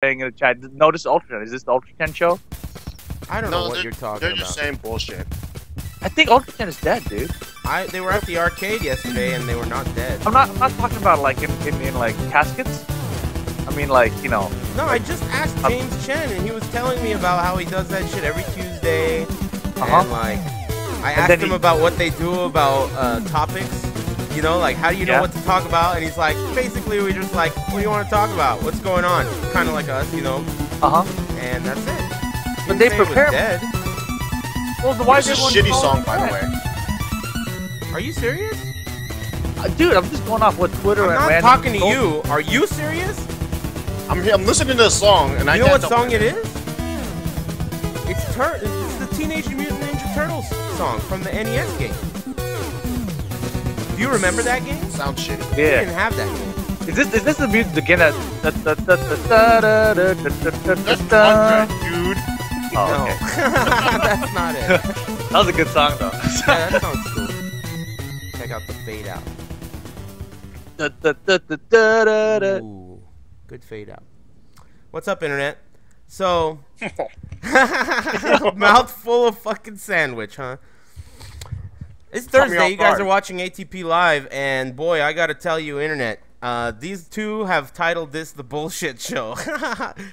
saying in the chat, no, this is Ultra 10. Is this the Ultra 10 show? I don't know what you're talking They're about. just saying bullshit. I think Ultra 10 is dead, dude. They were at the arcade yesterday and they were not dead. I'm not talking about like in like caskets. I mean like, you know. No, I just asked James Chen and he was telling me about how he does that shit every Tuesday. And like, I asked him about what they do about topics. You know, like, how do you know what to talk about? And he's like, basically, we just like, what do you want to talk about? What's going on? Kind of like us, you know. And that's it. But they prepare. Dead. Well, why is this everyone a shitty song, by the way? Are you serious? Dude, I'm just going off what Twitter I'm not talking to you. Are you serious? I'm listening to the song, and you know what song it is? It's the Teenage Mutant Ninja Turtles song from the NES game. Do you remember that game? Sounds shitty. Yeah. We didn't have that game. Is this the music again? That dude. Oh, okay. That's not it. That was a good song though. Yeah, that sounds cool. Check out the fade out. Ooh, good fade out. What's up, internet? So, mouthful of fucking sandwich, huh? It's Thursday. You guys are watching ATP Live, and boy, I gotta tell you, internet. These two have titled this the bullshit show.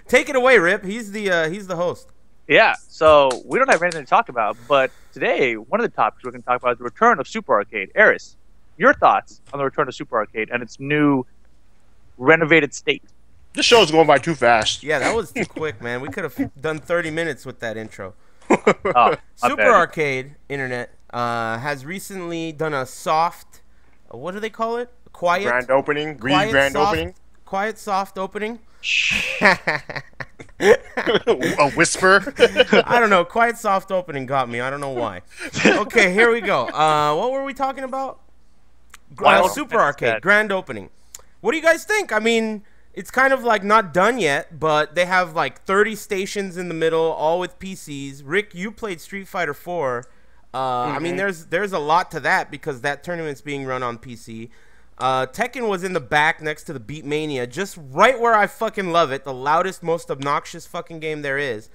Take it away, Rip. He's the host. Yeah. So we don't have anything to talk about, but today one of the topics we're going to talk about is the return of Super Arcade. Eris, your thoughts on the return of Super Arcade and its new renovated state? This show's going by too fast. Yeah, that was too quick, man. We could have done 30 minutes with that intro. Super Arcade, internet, has recently done a soft, what do they call it? Quiet grand opening, grand opening, quiet soft opening. A whisper. I don't know. Quiet soft opening got me. I don't know why. Okay, here we go. What were we talking about? Super Arcade grand opening. What do you guys think? I mean, it's kind of like not done yet, but they have like 30 stations in the middle, all with PCs. Rick, you played Street Fighter 4. I mean, there's a lot to that because that tournament's being run on PC. Tekken was in the back next to the Beatmania, just right where I fucking love it, the loudest, most obnoxious fucking game there is.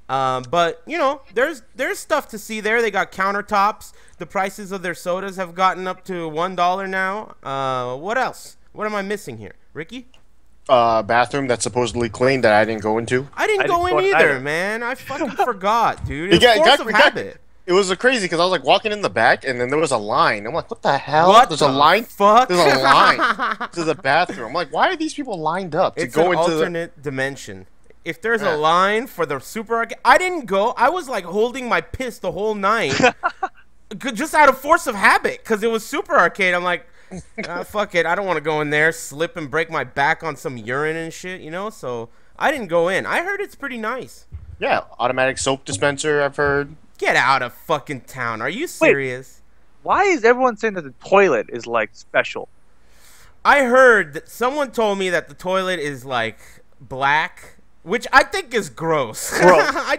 But, you know, there's stuff to see there. They got countertops. The prices of their sodas have gotten up to $1 now. What else? What am I missing here? Ricky? Bathroom that's supposedly clean that I didn't go into. I didn't go in either, man. I fucking forgot, dude. It's force of habit. It was crazy because I was like walking in the back and then there was a line. I'm like, what the hell? There's a line? Fuck? There's a line to the bathroom. I'm like, why are these people lined up to go into the alternate dimension? If there's a line for the Super Arcade, I didn't go. I was like holding my piss the whole night, just out of force of habit, because it was Super Arcade. I'm like, fuck it, I don't want to go in there, slip and break my back on some urine and shit, you know. So I didn't go in. I heard it's pretty nice. Yeah, automatic soap dispenser. I've heard. Get out of fucking town. Are you serious? Wait, why is everyone saying that the toilet is, like, special? I heard that someone told me that the toilet is, like, black, which I think is gross.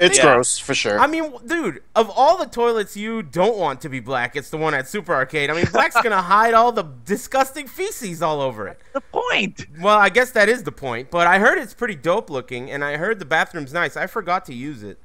It's gross, for sure. I mean, dude, of all the toilets you don't want to be black, it's the one at Super Arcade. I mean, black's going to hide all the disgusting feces all over it. That's the point. Well, I guess that is the point, but I heard it's pretty dope looking, and I heard the bathroom's nice. I forgot to use it.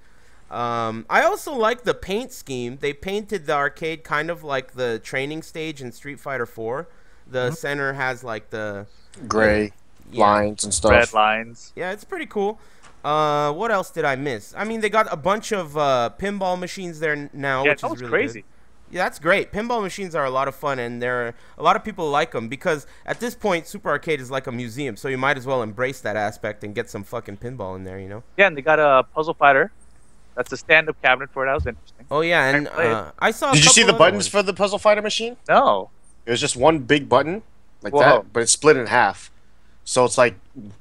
I also like the paint scheme. They painted the arcade kind of like the training stage in Street Fighter 4. The center has like the gray lines and stuff. Red lines. Yeah, it's pretty cool. What else did I miss? I mean, they got a bunch of pinball machines there now, which is really crazy. Good. Yeah, that's great. Pinball machines are a lot of fun, and a lot of people like them because at this point, Super Arcade is like a museum, so you might as well embrace that aspect and get some fucking pinball in there, you know? Yeah, and they got a puzzle fighter. That's a stand-up cabinet for it. That was interesting. Oh yeah, and I saw. Did you see the buttons for the puzzle fighter machine? No. It was just one big button, like that, but it's split in half. So it's like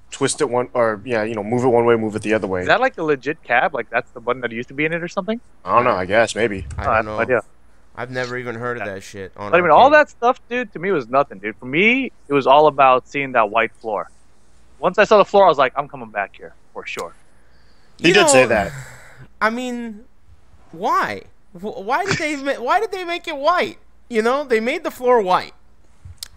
twist it one, or move it one way, move it the other way. Is that like a legit cab? Like that's the button that used to be in it or something? I don't know. I guess maybe. I don't know. No idea. I've never even heard of that shit. But I mean, all that stuff, dude, to me was nothing, dude. For me, it was all about seeing that white floor. Once I saw the floor, I was like, I'm coming back here for sure. He did say that. I mean, why? Why did they make it white? You know, they made the floor white.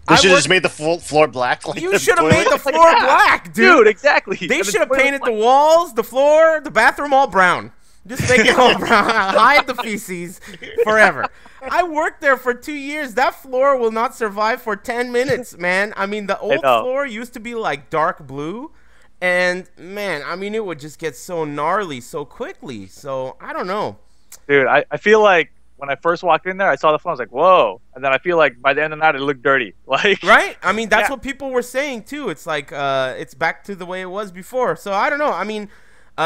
They should have just made the floor black. Like you should have made the floor black, dude. Exactly. They should have painted the walls, the floor, the bathroom all brown. Just make it all brown. Hide the feces forever. I worked there for 2 years. That floor will not survive for 10 minutes, man. I mean, the old floor used to be like dark blue. And, man, I mean, it would just get so gnarly so quickly. So, I don't know. Dude, I feel like when I first walked in there, I saw the floor. I was like, whoa. And then I feel like by the end of the night, it looked dirty. Like, right? I mean, that's what people were saying, too. It's like it's back to the way it was before. So, I don't know. I mean...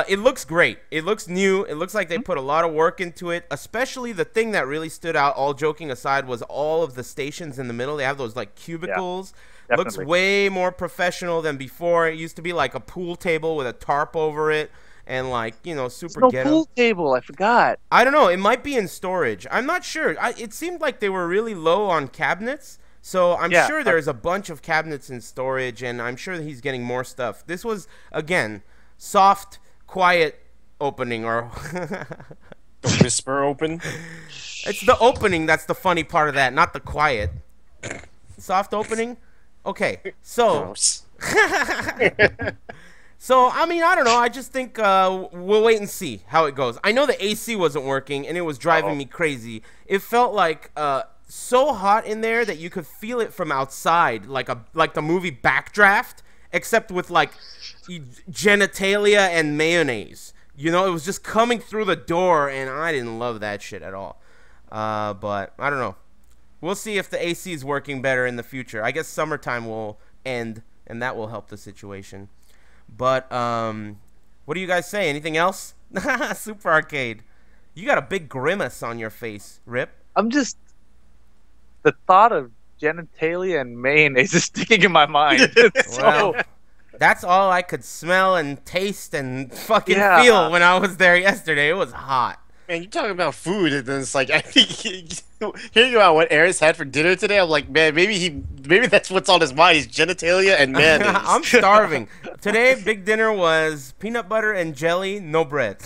it looks great. It looks new. It looks like they put a lot of work into it. Especially the thing that really stood out, all joking aside, was all of the stations in the middle. They have those like cubicles. Yeah, looks way more professional than before. It used to be like a pool table with a tarp over it and like, you know, super no ghetto. Pool table. I forgot. I don't know. It might be in storage. I'm not sure. It seemed like they were really low on cabinets. So I'm sure there's a bunch of cabinets in storage, and I'm sure that he's getting more stuff. This was, again, soft, quiet opening, or the whisper open. It's the opening that's the funny part of that, not the quiet. Soft opening. Okay, so so I mean, I don't know. I just think we'll wait and see how it goes. I know the AC wasn't working and it was driving me crazy. It felt like so hot in there that you could feel it from outside, like the movie Backdraft, except with like genitalia and mayonnaise. You know, it was just coming through the door, and I didn't love that shit at all. But I don't know. We'll see if the AC is working better in the future. I guess summertime will end, and that will help the situation. But what do you guys say? Anything else? Super Arcade. You got a big grimace on your face, Rip. I'm just... The thought of genitalia and mayonnaise is sticking in my mind. Well, that's all I could smell and taste and fucking feel when I was there yesterday. It was hot. Man, you're talking about food, and then it's like, I think hearing about what Aris had for dinner today, I'm like, man, maybe that's what's on his mind. He's genitalia and mayonnaise. I'm starving. Today, big dinner was peanut butter and jelly, no bread,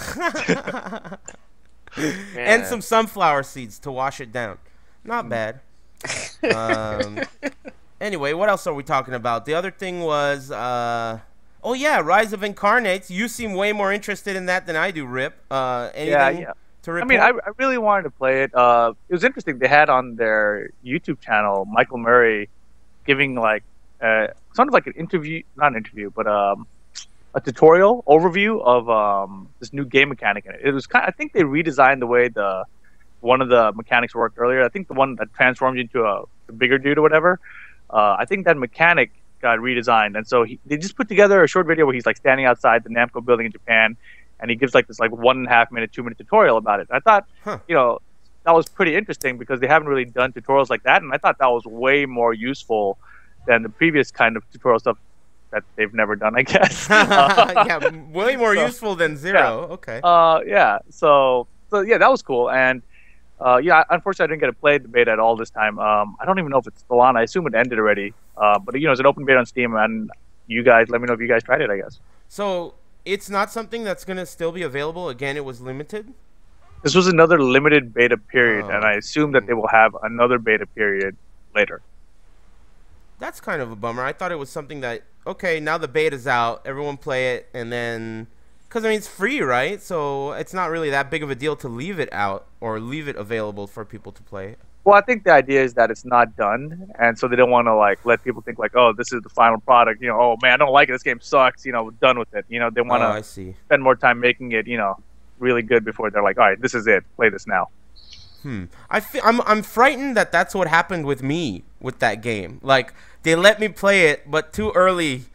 and some sunflower seeds to wash it down. Not bad. Anyway, what else are we talking about? The other thing was, oh yeah, Rise of Incarnates. You seem way more interested in that than I do, Rip. Anything to report? I mean, I really wanted to play it. It was interesting. They had on their YouTube channel Michael Murray giving like sort of like an interview, not an interview, but a tutorial overview of this new game mechanic in it. It was I think they redesigned the way one of the mechanics worked earlier. I think the one that transformed you into a bigger dude or whatever. I think that mechanic got redesigned, and so they just put together a short video where he's like standing outside the Namco building in Japan, and he gives like this like 1.5 minute, 2 minute tutorial about it. I thought, you know, that was pretty interesting because they haven't really done tutorials like that, and I thought that was way more useful than the previous kind of tutorial stuff that they've never done, I guess. Yeah, way more useful than Zero. Yeah. Okay. Yeah. So yeah, that was cool, and. Yeah, unfortunately, I didn't get to play the beta at all this time. I don't even know if it's still on. I assume it ended already. But, you know, it's an open beta on Steam, and you guys, let me know if you guys tried it, I guess. So it's not something that's going to still be available? Again, it was limited? This was another limited beta period, and I assume that they will have another beta period later. That's kind of a bummer. I thought it was something that, okay, now the beta's out, everyone play it, and then... Because, I mean, it's free, right? So it's not really that big of a deal to leave it out or leave it available for people to play. Well, I think the idea is that it's not done, and so they don't want to, like, let people think, like, oh, this is the final product. You know, oh, man, I don't like it. This game sucks. You know, we're done with it. You know, they want to spend more time making it, you know, really good before they're like, all right, this is it. Play this now. I'm frightened that that's what happened with me with that game. Like, they let me play it, but too early.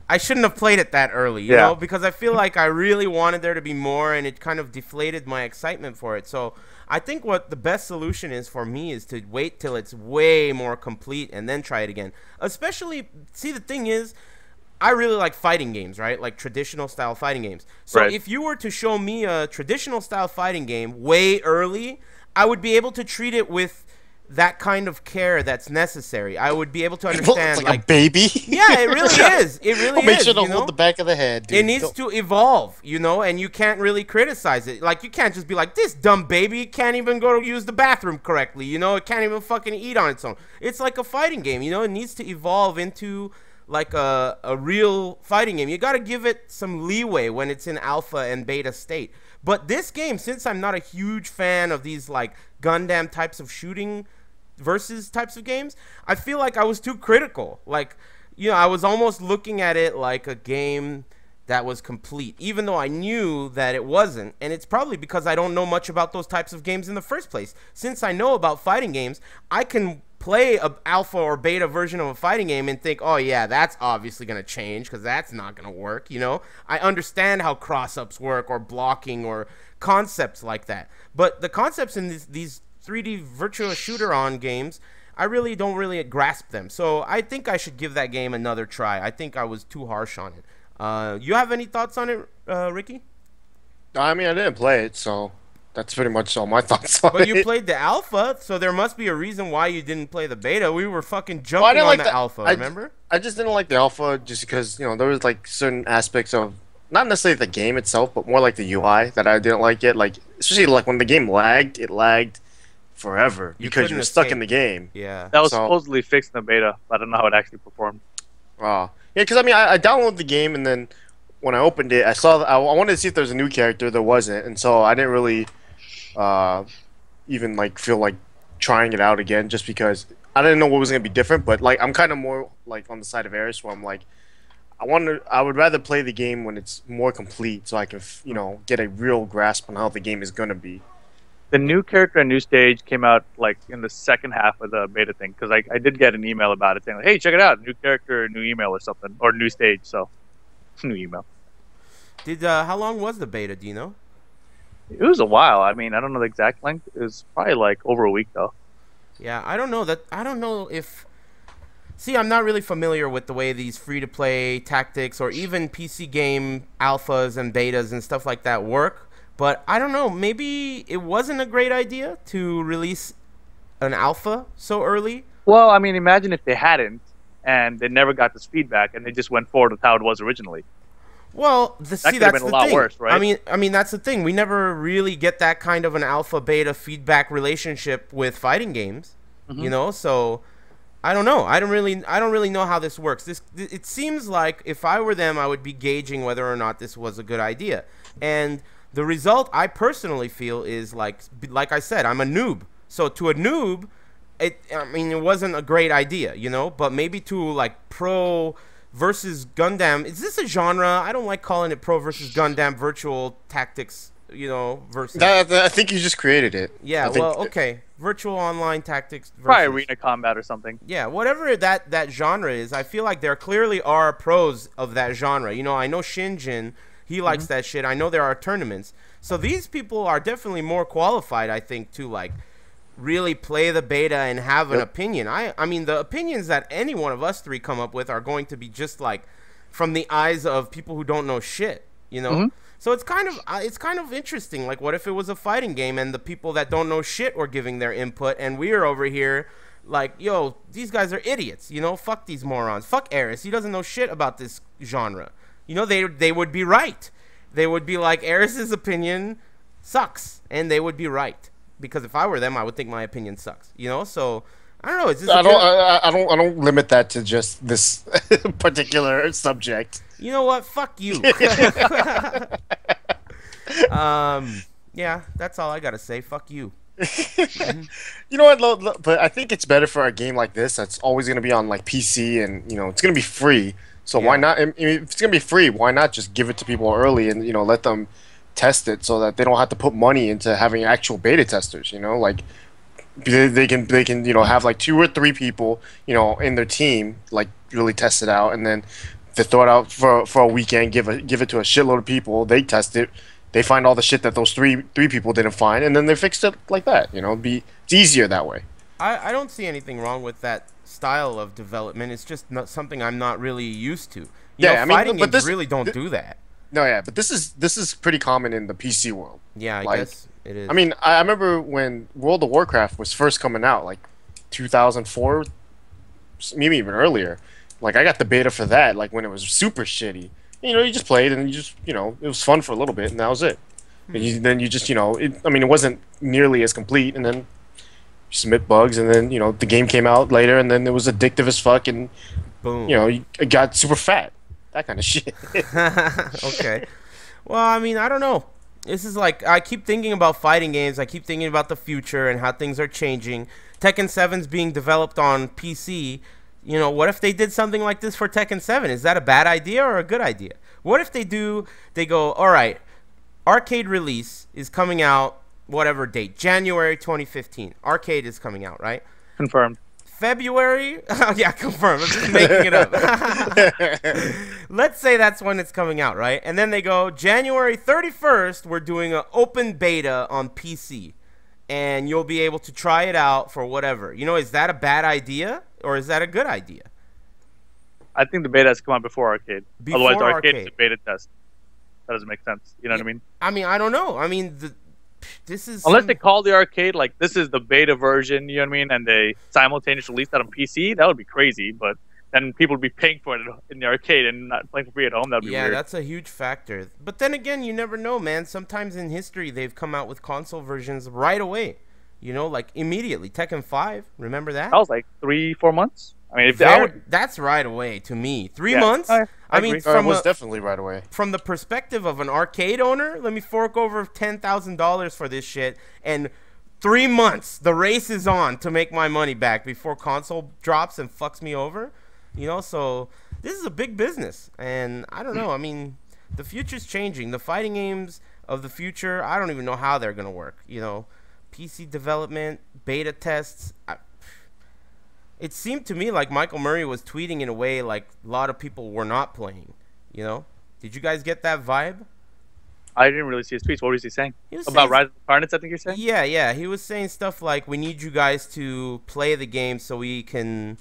I shouldn't have played it that early, you know, because I feel like I really wanted there to be more, and it kind of deflated my excitement for it. So I think what the best solution is for me is to wait till it's way more complete and then try it again. Especially, see, the thing is, I really like fighting games, right? Like traditional style fighting games. So if you were to show me a traditional style fighting game way early, I would be able to treat it with that kind of care that's necessary. I would be able to understand, it's like a baby. Yeah, it really is. It really Make is. sure to hold the back of the head, dude. It needs to evolve, you know, and you can't really criticize it. Like, you can't just be like, this dumb baby can't even go to use the bathroom correctly, you know? It can't even fucking eat on its own. It's like a fighting game, you know? It needs to evolve into, like, a real fighting game. You got to give it some leeway when it's in alpha and beta state. But this game, since I'm not a huge fan of these, like, Gundam types of shooting versus types of games, I feel like I was too critical. Like, you know, I was almost looking at it like a game that was complete, even though I knew that it wasn't. And it's probably because I don't know much about those types of games in the first place. Since I know about fighting games, I can play a alpha or beta version of a fighting game and think, oh yeah, that's obviously going to change because that's not going to work, you know? I understand how cross-ups work or blocking or concepts like that. But the concepts in these 3D virtual shooter on games, I really don't really grasp them. So I think I should give that game another try. I think I was too harsh on it. You have any thoughts on it, Ricky? I mean, I didn't play it, so that's pretty much all my thoughts on it. But you played the alpha, so there must be a reason why you didn't play the beta. We were fucking jumping on the alpha, remember? I just didn't like the alpha just because, you know, there was like certain aspects of, not necessarily the game itself, but more like the UI that I didn't like it. Like, especially like when the game lagged, it lagged forever because you were stuck in the game. Yeah. That was supposedly fixed in the beta, but I don't know how it actually performed. Yeah, because I mean, I downloaded the game, and then when I opened it, I saw I wanted to see if there was a new character. There wasn't, and so I didn't really even like feel like trying it out again, just because I didn't know what was gonna be different. But like, I'm kind of more like on the side of Eris, where I'm like, I would rather play the game when it's more complete, so I can you know, get a real grasp on how the game is gonna be. The new character and new stage came out like in the second half of the beta thing, because I did get an email about it saying, like, hey, check it out, new character, new email or something, or new stage. So new email. Did how long was the beta? Do you know? It was a while. I mean, I don't know the exact length. It was probably like over a week though. Yeah, I don't know that. I don't know if. See, I'm not really familiar with the way these free-to-play tactics or even PC game alphas and betas and stuff like that work. But I don't know, maybe it wasn't a great idea to release an alpha so early. Well, I mean, imagine if they hadn't and they never got this feedback and they just went forward with how it was originally. Well, see, that's the thing. Worse, right? I mean, that's the thing. We never really get that kind of an alpha beta feedback relationship with fighting games, you know. So I don't know. I don't really know how this works. It seems like if I were them, I would be gauging whether or not this was a good idea. And the result, I personally feel, is like I said, I'm a noob. So to a noob, it wasn't a great idea, you know. But maybe to like pro versus Gundam, is this a genre? I don't like calling it pro versus Gundam virtual tactics, you know. Versus. I think you just created it. Yeah. Well, okay. Virtual online tactics. Versus, probably arena combat or something. Yeah. Whatever that genre is, I feel like there clearly are pros of that genre. You know, I know Shinjin. He likes that shit. I know there are tournaments. So these people are definitely more qualified, I think, to like really play the beta and have an opinion. I mean, the opinions that any one of us three come up with are going to be just like from the eyes of people who don't know shit, you know? So it's kind of interesting. Like, what if it was a fighting game and the people that don't know shit were giving their input and we're over here like, yo, these guys are idiots, you know? Fuck these morons. Fuck Eris. He doesn't know shit about this genre. You know, they would be right. They would be like, Eris's opinion sucks, and they would be right. Because if I were them, I would think my opinion sucks. You know, so I don't know. Is this I don't limit that to just this particular subject. You know what? Fuck you. Yeah, that's all I gotta say. Fuck you. You know what? But I think it's better for a game like this that's always gonna be on like PC, and you know it's gonna be free. So why not? I mean, if it's gonna be free, why not just give it to people early and, you know, let them test it so that they don't have to put money into having actual beta testers. You know, like they can you know, have like 2 or 3 people, you know, in their team, like really test it out, and then they throw it out for a weekend, give it to a shitload of people. They test it, they find all the shit that those three people didn't find, and then they fixed it like that. You know, it's easier that way. I don't see anything wrong with that style of development. It's just not something I'm not really used to. You know, fighting games really don't do that. No, yeah, but this is pretty common in the PC world. Yeah, I guess it is. I mean, I remember when World of Warcraft was first coming out, like 2004, maybe even earlier. Like I got the beta for that, like when it was super shitty. You just played and it was fun for a little bit, and that was it. And then you just, I mean, it wasn't nearly as complete, and then you submit bugs, and then the game came out later, and then it was addictive as fuck, and Boom. It got super fat, that kind of shit. Okay. Well, I mean, I don't know. This is like, I keep thinking about fighting games. I keep thinking about the future and how things are changing. Tekken 7's being developed on PC. What if they did something like this for Tekken 7? Is that a bad idea or a good idea? What if they go, all right, arcade release is coming out, whatever date, January 2015. Arcade is coming out, right? Confirmed. February? Yeah, confirmed. I'm just making it up. Let's say that's when it's coming out, right? And then they go, January 31st, we're doing an open beta on PC. And you'll be able to try it out for whatever. Is that a bad idea? Or is that a good idea? I think the beta has come out before arcade. Before Otherwise, arcade is arcade. a beta test. That doesn't make sense. You know what I mean? I mean, I don't know. I mean, this is... Unless they call the arcade, like, this is the beta version, you know what I mean? And they simultaneously release that on PC, that would be crazy. But then people would be paying for it in the arcade and not playing for free at home. That would be weird. Yeah, that's a huge factor. But then again, you never know, man. Sometimes in history, they've come out with console versions right away. Like immediately. Tekken 5, remember that? That was like 3-4 months. I mean, that's right away to me. 3 Yeah, months? I mean, It was definitely right away. From the perspective of an arcade owner, let me fork over $10,000 for this shit, and 3 months, the race is on to make my money back before console drops and fucks me over. So this is a big business, and I don't know. I mean, the future's changing. The fighting games of the future, I don't even know how they're gonna work. PC development, beta tests. It seemed to me like Michael Murray was tweeting in a way like a lot of people were not playing. Did you guys get that vibe? I didn't really see his tweets. What was he saying? He was About saying, Rise of the Carnets, I think you're saying? Yeah. He was saying stuff like, we need you guys to play the game so we can,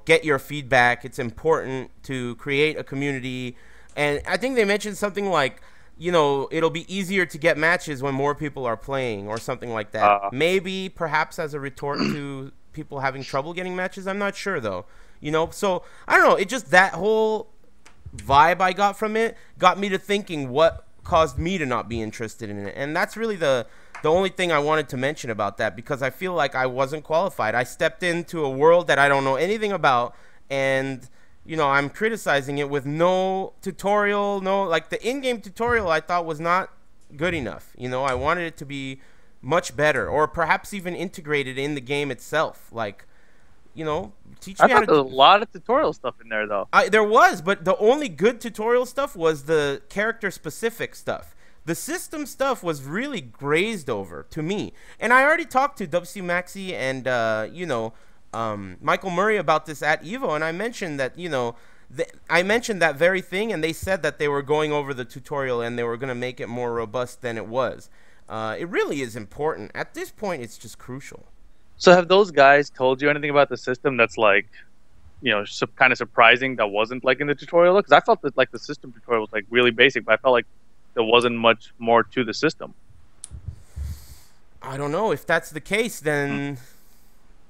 get your feedback. It's important to create a community. And I think they mentioned something like, it'll be easier to get matches when more people are playing or something like that. Maybe, perhaps as a retort to people having trouble getting matches. I'm not sure, though. So, I don't know. It just, that whole vibe I got from it got me to thinking what caused me to not be interested in it. And that's really the only thing I wanted to mention about that, because I feel like I wasn't qualified. I stepped into a world that I don't know anything about, and... I'm criticizing it with no tutorial, like the in-game tutorial I thought was not good enough. I wanted it to be much better, or perhaps even integrated in the game itself. Like, teach me how to... There's a lot of tutorial stuff in there, though. There was, but the only good tutorial stuff was the character-specific stuff. The system stuff was really grazed over to me. And I already talked to WC Maxi and, Michael Murray about this at Evo, and I mentioned that, I mentioned that very thing, and they said that they were going over the tutorial and they were going to make it more robust than it was. It really is important. At this point, it's just crucial. So have those guys told you anything about the system that's like, kind of surprising that wasn't like in the tutorial? Because I felt that like the system tutorial was like really basic, but I felt like there wasn't much more to the system. I don't know. If that's the case, then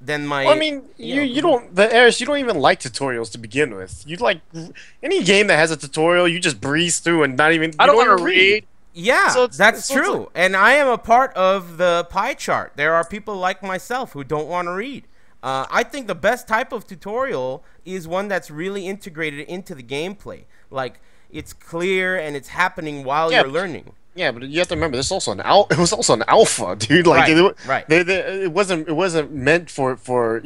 my... Well, I mean, you don't... Eris, you don't even like tutorials to begin with. You like... Any game that has a tutorial, you just breeze through and not even... I don't want to read. Yeah, that's true. And I am a part of the pie chart. There are people like myself who don't want to read. I think the best type of tutorial is one that's really integrated into the gameplay. Like, it's clear and it's happening while you're learning. Yeah, but you have to remember, this also it was also an alpha, dude. Like, right. It wasn't meant for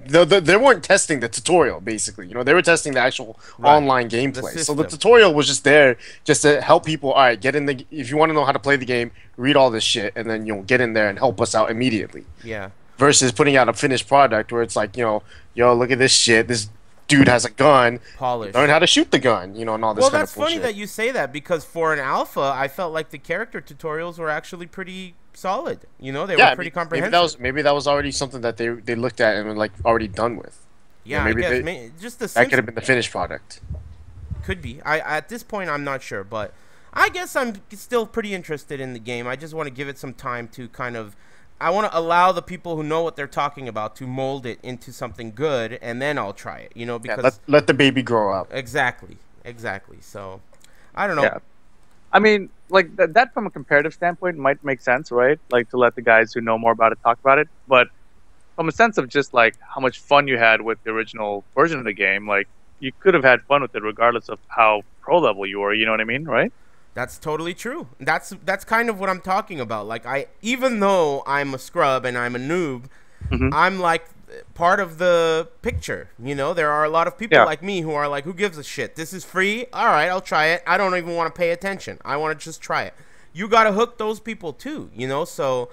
they weren't testing the tutorial, basically. They were testing the actual online gameplay. So the tutorial was just there just to help people. All right, get in the... If you want to know how to play the game, read all this shit, and then get in there and help us out immediately. Yeah. Versus putting out a finished product where it's like, yo, look at this shit. This dude has a gun. Polished. Learn how to shoot the gun, and all this kind of bullshit. Well, that's funny that you say that, because for an alpha, I felt like the character tutorials were actually pretty solid. They were pretty comprehensive. Maybe that was already something that they looked at and were like already done with. Yeah, maybe I guess just the that could have been the finished product. Could be. At this point, I'm not sure, but I guess I'm still pretty interested in the game. I just want to give it some time to kind of I want to allow the people who know what they're talking about to mold it into something good, and then I'll try it. You know, because let the baby grow up. Exactly. So, I don't know. Yeah. I mean, like that from a comparative standpoint might make sense, right? Like to let the guys who know more about it talk about it. But from a sense of just like how much fun you had with the original version of the game, like you could have had fun with it regardless of how pro level you were. You know what I mean, right? That's totally true. That's kind of what I'm talking about. Like even though I'm a scrub and I'm a noob, I'm like part of the picture. You know, there are a lot of people like me who are like, who gives a shit? This is free. All right, I'll try it. I don't even want to pay attention. I want to just try it. You got to hook those people too, you know? So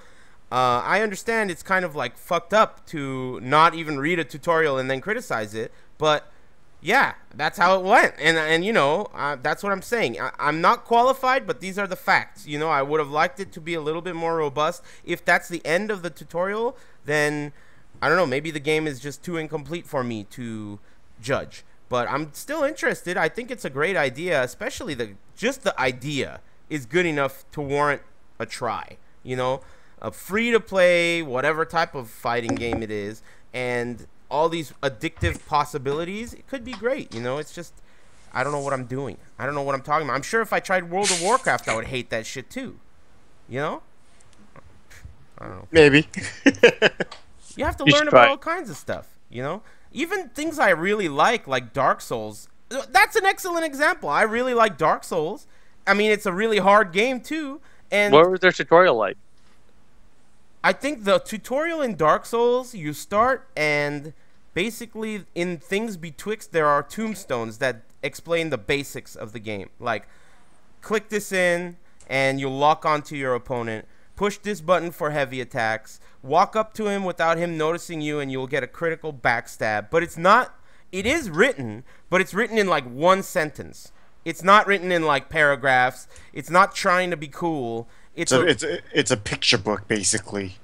I understand it's kind of like fucked up to not even read a tutorial and then criticize it, but yeah, that's how it went, and you know, that's what I'm saying. I'm not qualified, but these are the facts. You know, I would have liked it to be a little bit more robust. If that's the end of the tutorial, then I don't know. Maybe the game is just too incomplete for me to judge. But I'm still interested. I think it's a great idea, especially just the idea is good enough to warrant a try. You know, a free to play, whatever type of fighting game it is, and all these addictive possibilities, it could be great. You know, it's just, I don't know what I'm doing. I don't know what I'm talking about. I'm sure if I tried World of Warcraft, I would hate that shit too. You know? I don't know. Maybe. You have to learn about all kinds of stuff, you know? Even things I really like Dark Souls. That's an excellent example. I really like Dark Souls. I mean, it's a really hard game too. And what was their tutorial like? I think the tutorial in Dark Souls, you start and basically in things betwixt there are tombstones that explain the basics of the game. Like, click this in and you'll lock onto your opponent. Push this button for heavy attacks. Walk up to him without him noticing you and you'll get a critical backstab. But it's not, it is written, but it's written in like one sentence. It's not written in like paragraphs. It's not trying to be cool. It's a picture book, basically.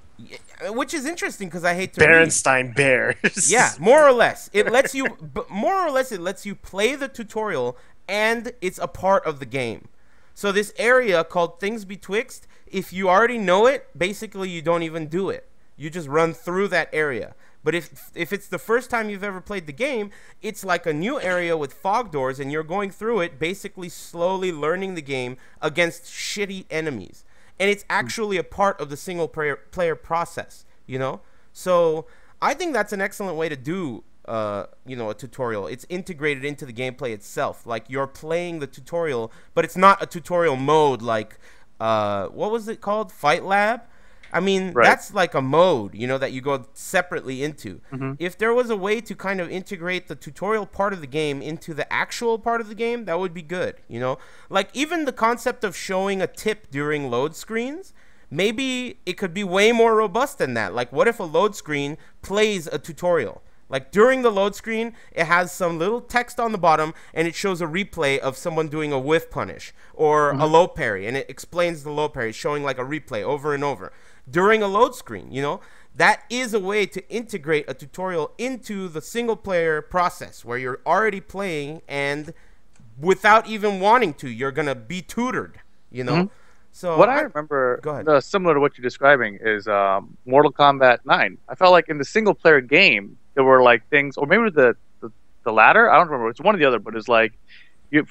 Which is interesting because I hate to Berenstain Bears. Yeah, more or less. It lets you, it lets you play the tutorial, and it's a part of the game. So this area called Things Betwixt, if you already know it, basically you don't even do it. You just run through that area. But if it's the first time you've ever played the game, it's like a new area with fog doors, and you're going through it, basically slowly learning the game against shitty enemies. And it's actually a part of the single player process, you know? So I think that's an excellent way to do, you know, a tutorial. It's integrated into the gameplay itself. Like, you're playing the tutorial, but it's not a tutorial mode like, what was it called? Fight Lab? I mean, that's like a mode, you know, that you go separately into. If there was a way to kind of integrate the tutorial part of the game into the actual part of the game, that would be good, you know? Like, even the concept of showing a tip during load screens, maybe it could be way more robust than that. Like, what if a load screen plays a tutorial? Like, during the load screen, it has some little text on the bottom, and it shows a replay of someone doing a whiff punish or a low parry, and it explains the low parry, showing like a replay over and over. During a load screen, you know, that is a way to integrate a tutorial into the single player process where you're already playing, and without even wanting to, you're going to be tutored, you know? So what I remember, similar to what you're describing, is Mortal Kombat 9. I felt like in the single player game, there were like things, or maybe the latter, I don't remember, it's one or the other, but it's like,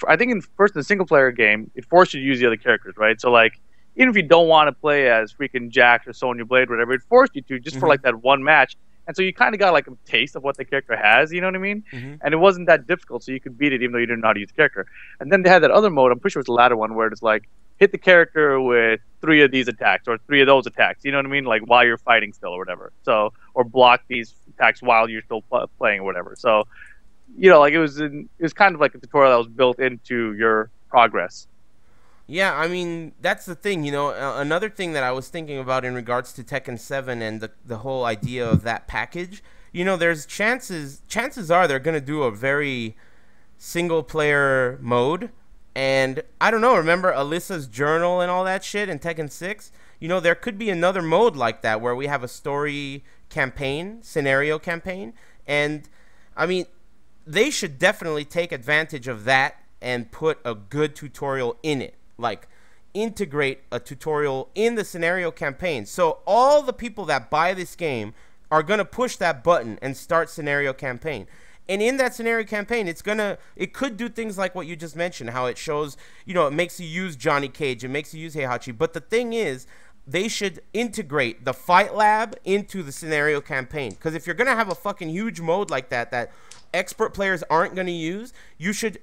I think in the single player game, it forced you to use the other characters, right? So like, even if you don't want to play as freaking Jax or Sonya Blade or whatever, it forced you to just for like that one match. And so you kind of got like a taste of what the character has, you know what I mean? And it wasn't that difficult, so you could beat it even though you didn't know how to use the character. And then they had that other mode, I'm pretty sure it's the latter one, where it's like, hit the character with 3 of these attacks or 3 of those attacks, you know what I mean? Like while you're fighting still or whatever. So, or block these attacks while you're still playing or whatever. So, you know, like it was kind of like a tutorial that was built into your progress. Yeah, I mean, that's the thing, you know. Another thing that I was thinking about in regards to Tekken 7 and the whole idea of that package, you know, there's chances are they're going to do a very single-player mode. And I don't know, remember Alyssa's journal and all that shit in Tekken 6? You know, there could be another mode like that where we have a story campaign, scenario campaign. And, I mean, they should definitely take advantage of that and put a good tutorial in it. Like, integrate a tutorial in the scenario campaign. So all the people that buy this game are going to push that button and start scenario campaign. And in that scenario campaign, it could do things like what you just mentioned, how it shows, you know, it makes you use Johnny Cage, it makes you use Heihachi. But the thing is, they should integrate the fight lab into the scenario campaign. Because if you're going to have a fucking huge mode like that expert players aren't going to use, you should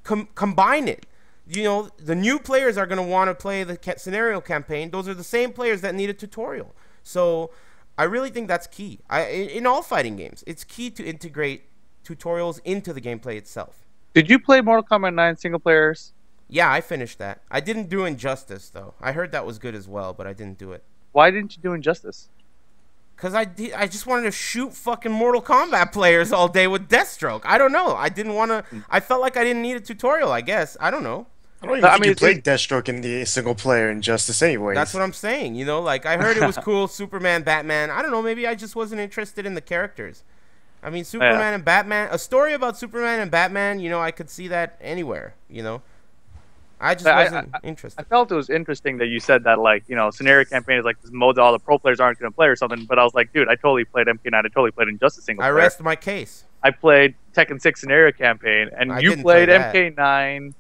combine it. You know, the new players are going to want to play the scenario campaign. Those are the same players that need a tutorial. So I really think that's key. In all fighting games, it's key to integrate tutorials into the gameplay itself. Did you play Mortal Kombat 9 single players? Yeah, I finished that. I didn't do Injustice, though. I heard that was good as well, but I didn't do it. Why didn't you do Injustice? Because I just wanted to shoot fucking Mortal Kombat players all day with Deathstroke. I don't know. I didn't want to... I felt like I didn't need a tutorial, I guess. I don't know. I don't even think you played Deathstroke in the single player Injustice anyways. That's what I'm saying. You know, like, I heard it was cool. Superman, Batman. I don't know. Maybe I just wasn't interested in the characters. I mean, Superman and Batman. A story about Superman and Batman, you know, I could see that anywhere, you know. I just wasn't interested. I felt it was interesting that you said that, like, you know, scenario campaign is like this mode that all the pro players aren't going to play or something. But I was like, dude, I totally played MK9. I totally played Injustice single player. I rest my case. I played Tekken 6 scenario campaign, and you played MK9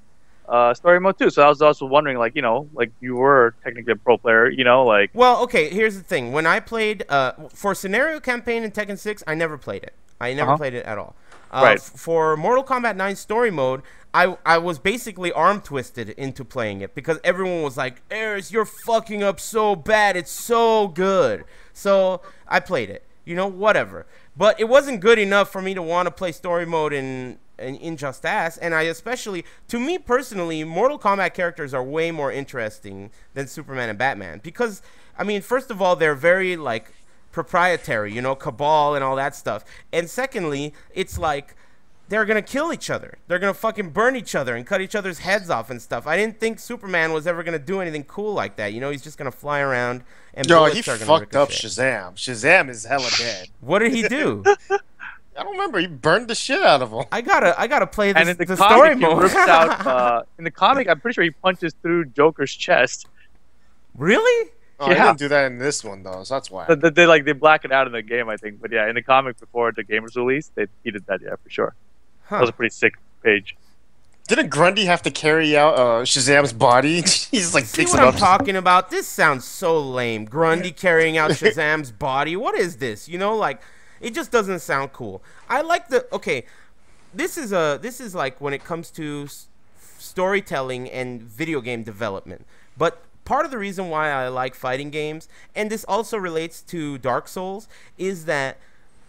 story mode too. So I was also wondering, like, you know, like you were technically a pro player, you know, like. Well, okay, here's the thing. When I played for scenario campaign in Tekken 6, I never played it. I never played it at all. Right. For Mortal Kombat 9 story mode, I was basically arm twisted into playing it because everyone was like, Ares, you're fucking up so bad. It's so good. So I played it. You know, whatever. But it wasn't good enough for me to want to play story mode in Injustice. And I especially, to me personally, Mortal Kombat characters are way more interesting than Superman and Batman. Because, I mean, first of all, they're very, like, proprietary, you know, Cabal and all that stuff. And secondly, it's like they're gonna kill each other. They're gonna fucking burn each other and cut each other's heads off and stuff. I didn't think Superman was ever gonna do anything cool like that. You know, he's just gonna fly around and bullets are gonna fucked up ricochet. Shazam. Shazam is hella dead. What did he do? I don't remember. He burned the shit out of him. I gotta play this. And in the story comic, mode. he rips out. In the comic, I'm pretty sure he punches through Joker's chest. Really? Oh, I didn't do that in this one though, so that's why. They black it out in the game, I think. But yeah, in the comic before the game was released, he did that, yeah, for sure. Huh. That was a pretty sick page. Didn't Grundy have to carry out Shazam's body? He's like, see what I'm talking about? This sounds so lame. Grundy carrying out Shazam's body. What is this? You know, like, it just doesn't sound cool. I like the this is like when it comes to storytelling and video game development. But part of the reason why I like fighting games, and this also relates to Dark Souls, is that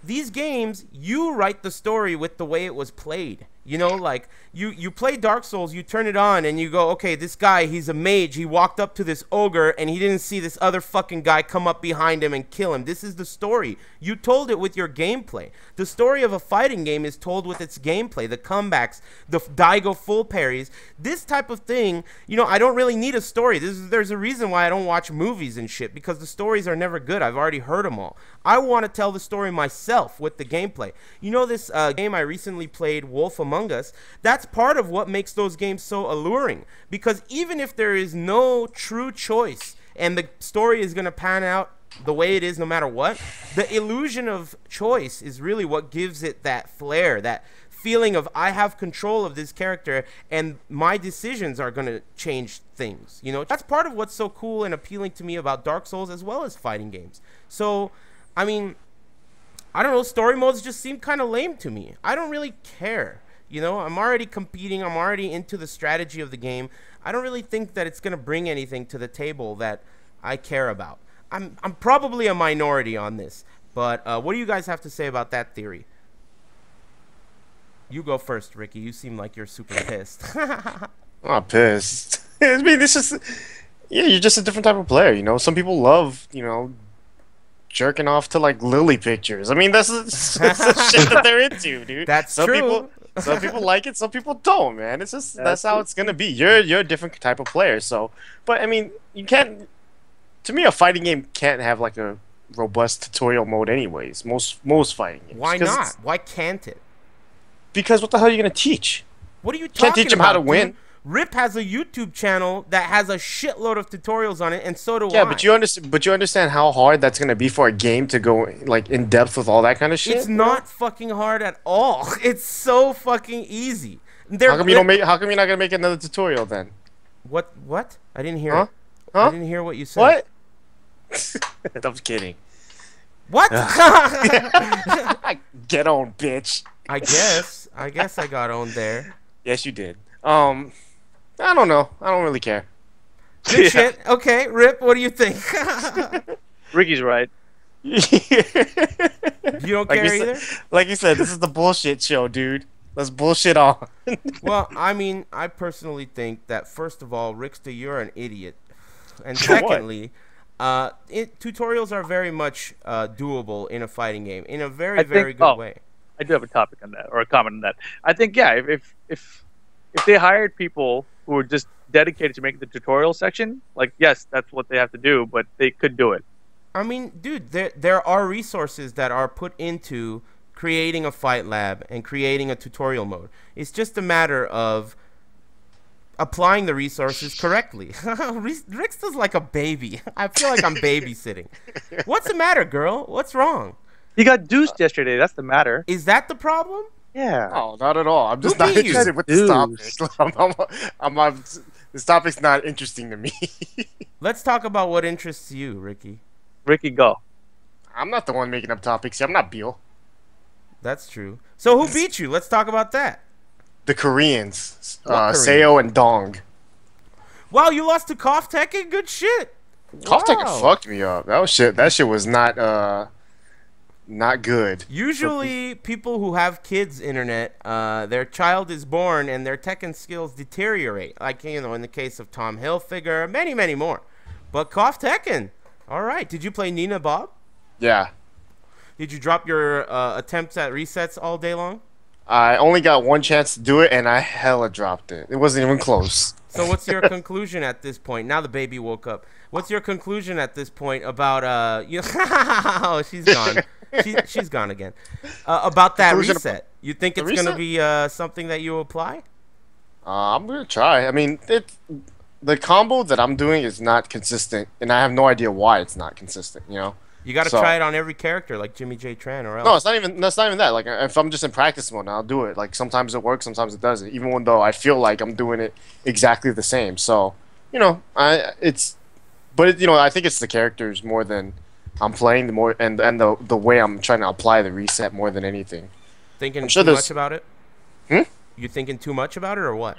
these games, you write the story with the way it was played. You know, like, you play Dark Souls, you turn it on, and you go, okay, this guy, he's a mage. He walked up to this ogre, and he didn't see this other fucking guy come up behind him and kill him. This is the story. You told it with your gameplay. The story of a fighting game is told with its gameplay, the comebacks, the Daigo full parries. This type of thing, you know, I don't really need a story. There's a reason why I don't watch movies and shit, because the stories are never good. I've already heard them all. I want to tell the story myself with the gameplay. You know this game I recently played, Wolf Among Us? That's part of what makes those games so alluring, because even if there is no true choice and the story is going to pan out the way it is no matter what, the illusion of choice is really what gives it that flair, that feeling of I have control of this character and my decisions are going to change things. You know, that's part of what's so cool and appealing to me about Dark Souls as well as fighting games. So, I mean, I don't know, story modes just seem kind of lame to me. I don't really care. You know, I'm already competing. I'm already into the strategy of the game. I don't really think that it's going to bring anything to the table that I care about. I'm probably a minority on this, but what do you guys have to say about that theory? You go first, Ricky. You seem like you're super pissed. I'm not pissed. I mean, this is... Yeah, you're just a different type of player, you know? Some people love, you know, jerking off to, like, Lily pictures. I mean, that's the shit that they're into, dude. That's true. Some people like it, some people don't, man. It's just that's how it's gonna be. You're a different type of player, so. But I mean, you can't. To me, a fighting game can't have like a robust tutorial mode, anyways. Most fighting games. Why not? Why can't it? Because what the hell are you gonna teach? What are you talking about? Can't teach them how to win. Rip has a YouTube channel that has a shitload of tutorials on it, and so do I. Yeah, but you understand how hard that's gonna be for a game to go like in depth with all that kind of shit. It's not fucking hard at all. It's so fucking easy. How come you don't make? How come you're not gonna make another tutorial then? What? What? I didn't hear. Huh? It. I didn't hear what you said. What? I'm kidding. What? Get on, bitch. I guess I got on there. Yes, you did. I don't know. I don't really care. Good shit. Okay, Rip, what do you think? Ricky's right. You don't care either? Like you said, this is the bullshit show, dude. Let's bullshit on. Well, I mean, I personally think that, first of all, Rickster, you're an idiot. And secondly, tutorials are very much doable in a fighting game in a very good way. I do have a topic on that, or a comment on that. I think, yeah, if they hired people who were just dedicated to making the tutorial section, like, yes, that's what they have to do, but they could do it. I mean, dude, there are resources that are put into creating a fight lab and creating a tutorial mode. It's just a matter of applying the resources correctly. Rickster's like a baby. I feel like I'm babysitting. What's the matter, girl? What's wrong? He got deuced yesterday. That's the matter. Is that the problem? Yeah. Oh, not at all. I'm just not interested with this topic. This topic's not interesting to me. Let's talk about what interests you, Ricky. Ricky, go. I'm not the one making up topics. I'm not Beal. That's true. So who beat you? Let's talk about that. The Koreans. Koreans? Seo and Dong. Wow, you lost to Kof Tekken? Good shit. Kof Tekken fucked me up. That shit was not good. Usually, people who have kids internet, their child is born and their Tekken skills deteriorate. Like, you know, in the case of Tom Hilfiger, many, many more. But Kof Tekken. All right. Did you play Nina Bob? Yeah. Did you drop your attempts at resets all day long? I only got one chance to do it, and I hella dropped it. It wasn't even close. So what's your conclusion at this point? Now the baby woke up. What's your conclusion at this point about you? Oh, she's gone. She's gone again. About that reset, you think it's gonna be something that you apply? I'm gonna try. I mean, the combo that I'm doing is not consistent, and I have no idea why it's not consistent. You know. You got to try it on every character, like Jimmy J. Tran, or else. No, it's not even. That's not even that. Like, if I'm just in practice mode, I'll do it. Like, sometimes it works, sometimes it doesn't. Even though I feel like I'm doing it exactly the same. So, you know, I think it's the characters more than I'm playing, and the way I'm trying to apply the reset more than anything. Thinking too much about it? Hmm? You thinking too much about it, or what?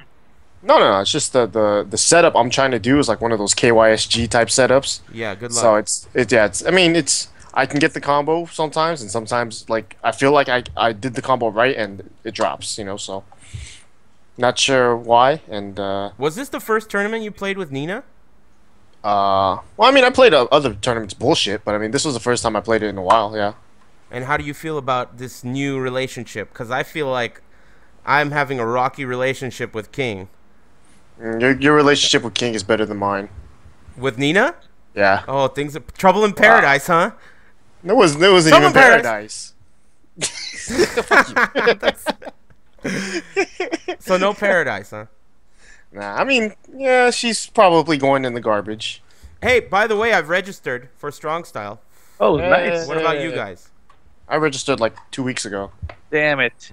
No. It's just the setup I'm trying to do is like one of those KYSG type setups. Yeah, good luck. So I mean, I can get the combo sometimes, and sometimes like I feel like I did the combo right and it drops, you know. So not sure why. And was this the first tournament you played with Nina? Well, I mean, I played other tournaments bullshit, but I mean, this was the first time I played it in a while. Yeah. And how do you feel about this new relationship? Because I feel like I'm having a rocky relationship with King. Your relationship with King is better than mine. With Nina? Yeah. Oh, things are trouble in paradise, huh? There wasn't even paradise. So no paradise, huh? Nah, I mean, yeah, she's probably going in the garbage. Hey, by the way, I've registered for Strong Style. Oh, nice. What about you guys? I registered like 2 weeks ago. Damn it.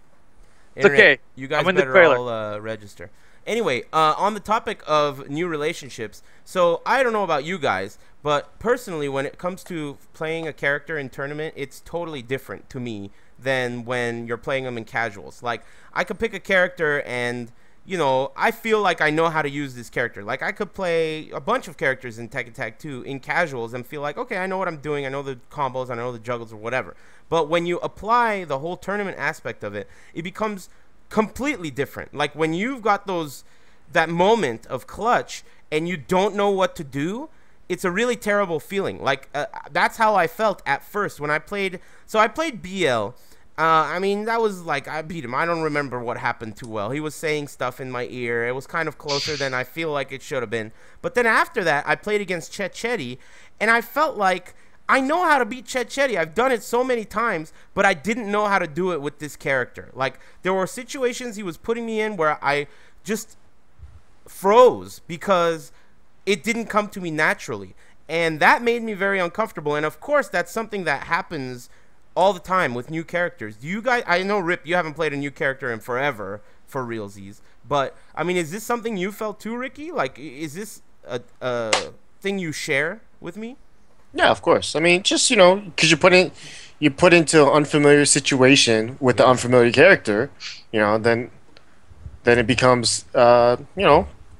It's Internet, okay. You guys I'm in the better trailer. all register. Anyway, on the topic of new relationships, so I don't know about you guys, but personally, when it comes to playing a character in tournament, it's totally different to me than when you're playing them in casuals. Like, I could pick a character and, you know, I feel like I know how to use this character. Like, I could play a bunch of characters in Tekken Tag 2 in casuals and feel like, okay, I know what I'm doing. I know the combos. I know the juggles or whatever. But when you apply the whole tournament aspect of it, it becomes completely different. Like, when you've got that moment of clutch and you don't know what to do, it's a really terrible feeling. Like, that's how I felt at first when I played. So I played BL. I mean, that was like, I beat him. I don't remember what happened too well. He was saying stuff in my ear. It was kind of closer than I feel like it should have been. But then after that, I played against Chet Chetty, and I felt like I know how to beat Chet Chetty. I've done it so many times, but I didn't know how to do it with this character. Like, there were situations he was putting me in where I just froze because it didn't come to me naturally. And that made me very uncomfortable. And of course, that's something that happens all the time with new characters. Do you guys, I know, Rip, you haven't played a new character in forever for realsies. But, I mean, is this something you felt too, Ricky? Like, is this a thing you share with me? Yeah, of course. I mean, just, because you put into an unfamiliar situation with the unfamiliar character, then it becomes,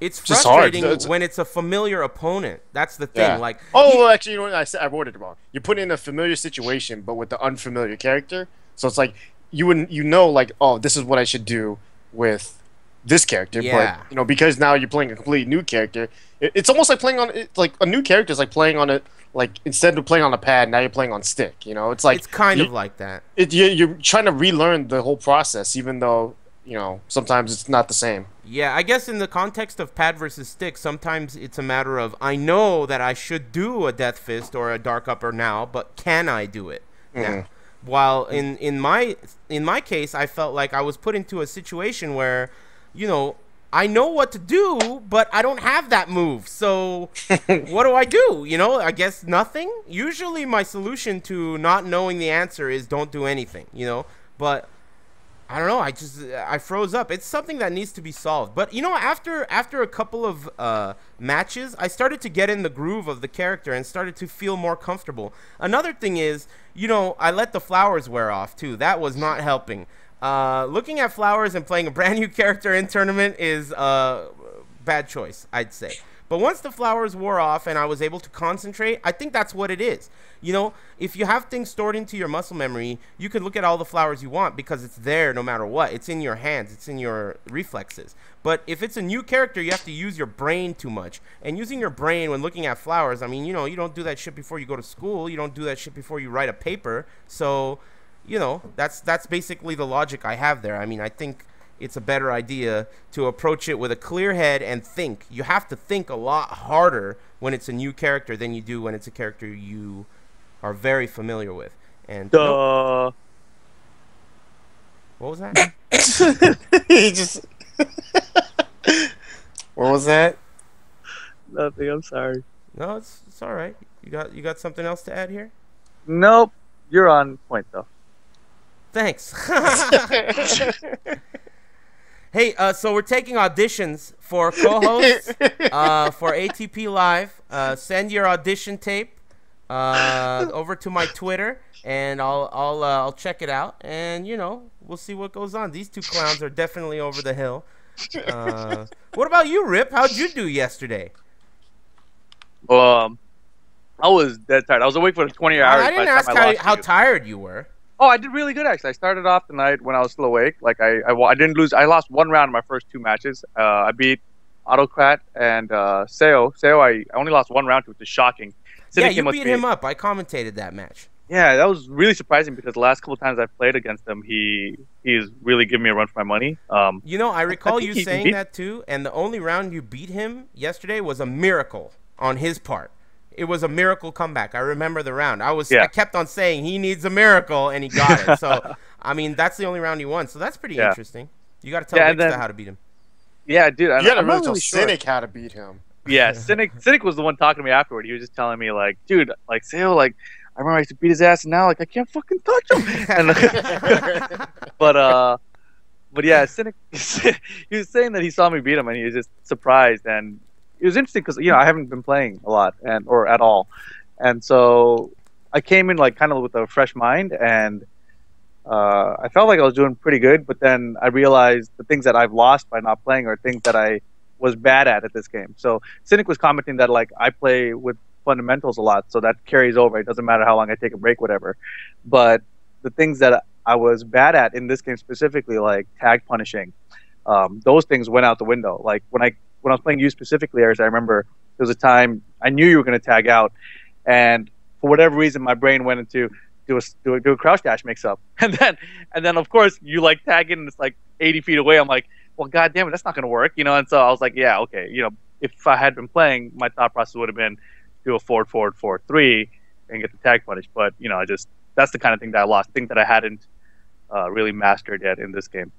it's just hard. frustrating when it's a familiar opponent. That's the thing. Yeah. Like, well, actually, I worded it wrong. You put in a familiar situation, but with the unfamiliar character. So it's like like, oh, this is what I should do with this character. Yeah. But because now you're playing a completely new character, it's almost like playing on like a new character is like playing on it. Like instead of playing on a pad, now you're playing on stick. It's like it's kind of like that. You're trying to relearn the whole process, even though sometimes it's not the same. Yeah, I guess in the context of pad versus stick, sometimes it's a matter of I know that I should do a death fist or a dark upper now, but can I do it now? While in my case, I felt like I was put into a situation where, I know what to do, but I don't have that move. So what do I do? I guess nothing. Usually my solution to not knowing the answer is don't do anything, but I don't know. I froze up. It's something that needs to be solved. But after a couple of matches, I started to get in the groove of the character and started to feel more comfortable. Another thing is, I let the flowers wear off too. That was not helping. Looking at flowers and playing a brand new character in tournament is a bad choice, I'd say. But once the flowers wore off and I was able to concentrate, I think that's what it is. If you have things stored into your muscle memory, you can look at all the flowers you want because it's there no matter what. It's in your hands. It's in your reflexes. But if it's a new character, you have to use your brain too much. And using your brain when looking at flowers, I mean, you don't do that shit before you go to school. You don't do that shit before you write a paper. So, that's basically the logic I have there. I mean, I think it's a better idea to approach it with a clear head and think. You have to think a lot harder when it's a new character than you do when it's a character you are very familiar with. And what was that? He just what was that? Nothing. I'm sorry. No, it's all right. You got something else to add here? Nope. You're on point though. Thanks. Hey, so we're taking auditions for co-hosts for ATP Live. Send your audition tape over to my Twitter, and I'll check it out, and we'll see what goes on. These two clowns are definitely over the hill. What about you, Rip? How'd you do yesterday? I was dead tired. I was awake for 20 hours. I didn't ask how tired you were. Oh, I did really good actually. I started off the night when I was still awake. Like I didn't lose. I lost one round in my first two matches. I beat Autocrat and Seo. Seo, I only lost one round to, which is shocking. Yeah, you beat him up. I commentated that match. Yeah, that was really surprising because the last couple of times I've played against him, he's really given me a run for my money. I recall you saying that too. And the only round you beat him yesterday was a miracle on his part. It was a miracle comeback. I remember the round. I kept on saying he needs a miracle, and he got it. So, I mean, that's the only round he won. So that's pretty interesting. You got to tell Victor how to beat him. Yeah, dude. You got to really tell Cynic how to beat him. Yeah, Cynic was the one talking to me afterward. He was just telling me, like, dude, like, Sale, like, I remember I used to beat his ass, and now, like, I can't fucking touch him. And, but yeah, Cynic, he was saying that he saw me beat him, and he was just surprised, and it was interesting because I haven't been playing a lot or at all, and so I came in like kind of with a fresh mind, and I felt like I was doing pretty good. But then I realized the things that I've lost by not playing are things that I was bad at this game. So Cynic was commenting that like I play with fundamentals a lot, so that carries over. It doesn't matter how long I take a break, whatever. But the things that I was bad at in this game specifically, like tag punishing, those things went out the window. Like when I was playing you specifically, Aris, I remember there was a time I knew you were going to tag out, and for whatever reason, my brain went into do a crouch dash mix up, and then of course you like tag in, and it's like 80 feet away. I'm like, well, god damn it, that's not going to work, And so I was like, yeah, okay, if I had been playing, my thought process would have been do a forward 4-3 and get the tag punish. But that's the kind of thing that I lost, thing that I hadn't really mastered yet in this game.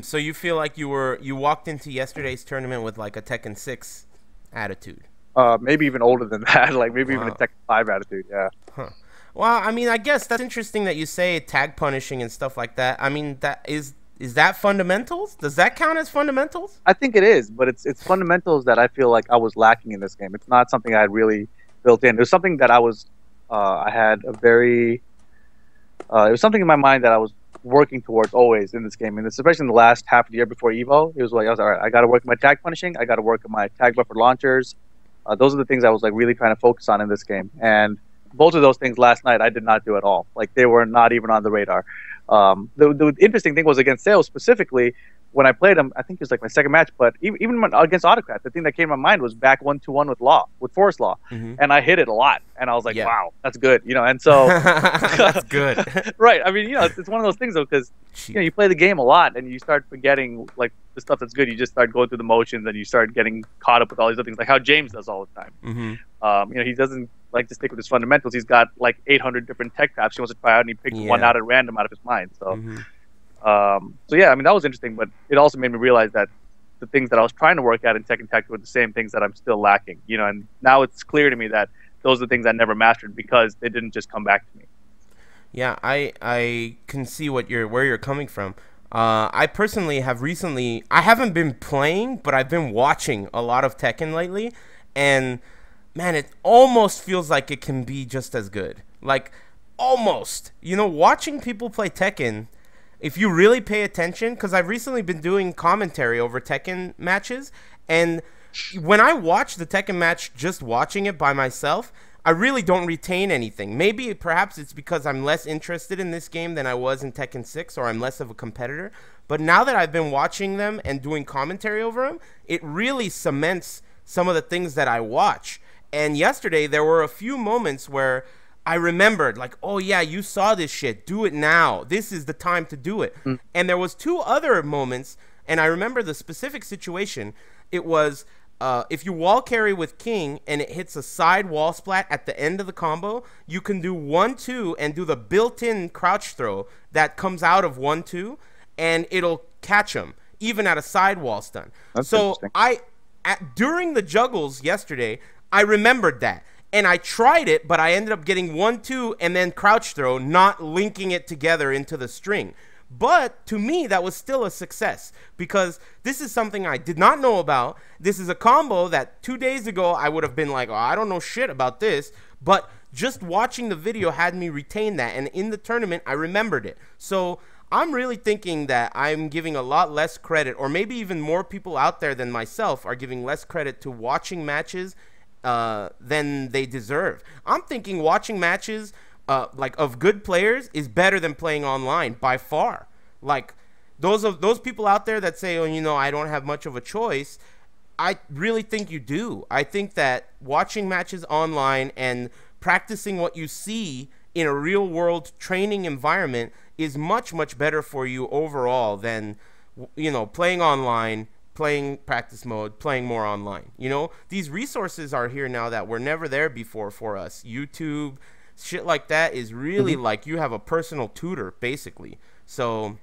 So you feel like you walked into yesterday's tournament with like a Tekken 6 attitude? Maybe even older than that, like maybe even a Wow. Tekken 5 attitude. Yeah. Huh. Well, I mean, I guess that's interesting that you say tag punishing and stuff like that. I mean, is that fundamentals? Does that count as fundamentals? I think it is, but it's fundamentals that I feel like I was lacking in this game. It's not something I had really built in. It was something that I had a very it was something in my mind that I was working towards always in this game, and especially in the last half of the year before Evo. It was like I was all right. I got to work on my tag punishing. I got to work on my tag buffer launchers. Those are the things I was like really trying to focus on in this game, and both of those things last night I did not do at all. Like they were not even on the radar. The interesting thing was against Sales specifically. When I played him, I think it was like my second match, but even against Autocrat, the thing that came to my mind was back 1-2-1 with Forest Law, and I hit it a lot, and I was like, wow, that's good, and so that's good. Right. I mean, it's one of those things though, because you play the game a lot and you start forgetting like the stuff that's good. You just start going through the motions and you start getting caught up with all these other things, like how James does all the time. He doesn't like to stick with his fundamentals. He's got like 800 different tech traps he wants to try out, and he picks one out at random out of his mind. So. So yeah, I mean that was interesting, but it also made me realize that the things that I was trying to work at in Tekken Tech were the same things that I'm still lacking. And now it's clear to me that those are the things I never mastered because they didn't just come back to me. Yeah, I can see where you're coming from. I personally have recently, I haven't been playing, but I've been watching a lot of Tekken lately, and man, it almost feels like it can be just as good. Like almost, watching people play Tekken. If you really pay attention, because I've recently been doing commentary over Tekken matches, and when I watch the Tekken match, just watching it by myself, I really don't retain anything. Perhaps it's because I'm less interested in this game than I was in Tekken 6, or I'm less of a competitor. But now that I've been watching them and doing commentary over them, it really cements some of the things that I watch. And yesterday, there were a few moments where I remembered, like, oh yeah, you saw this shit. Do it now. This is the time to do it. And there was two other moments, and I remember the specific situation. It was if you wall carry with King and it hits a side wall splat at the end of the combo, you can do 1-2 and do the built-in crouch throw that comes out of 1-2, and it'll catch him even at a side wall stun. So during the juggles yesterday, I remembered that. And I tried it, but I ended up getting 1-2 and then crouch throw, not linking it together into the string. But to me, that was still a success because this is something I did not know about. This is a combo that 2 days ago I would have been like, oh, I don't know shit about this. But just watching the video had me retain that. And in the tournament, I remembered it. So I'm really thinking that I'm giving a lot less credit, or maybe even more people out there than myself are giving less credit to watching matches than they deserve. I'm thinking watching matches like of good players is better than playing online by far. Like those people out there that say, oh, I don't have much of a choice. I really think you do. I think that watching matches online and practicing what you see in a real world training environment is much, much better for you overall than playing online, playing practice mode, playing more online. These resources are here now that were never there before for us. YouTube, shit like that is really like you have a personal tutor, basically. So,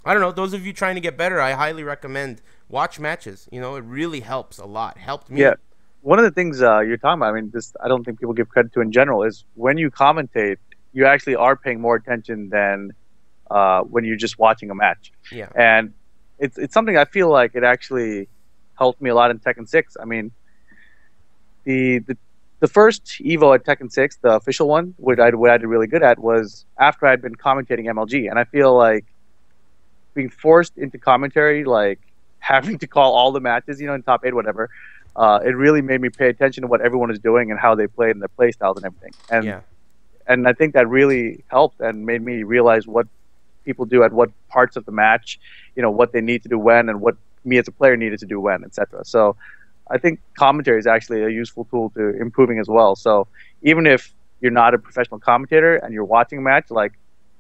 I don't know. Those of you trying to get better, I highly recommend watch matches. It really helps a lot. Helped me. Yeah. One of the things you're talking about, I mean, this I don't think people give credit to in general, is when you commentate, you actually are paying more attention than when you're just watching a match. Yeah. And it's something I feel like it actually helped me a lot in Tekken 6. I mean, the first Evo at Tekken 6, the official one, what I did really good at was after I'd been commentating MLG, and I feel like being forced into commentary, like having to call all the matches, in top 8, whatever, it really made me pay attention to what everyone is doing and how they played and their play styles and everything. And I think that really helped and made me realize what people do at what parts of the match, what they need to do when, and what me as a player needed to do when, etc. So I think commentary is actually a useful tool to improving as well. So even if you're not a professional commentator and you're watching a match, like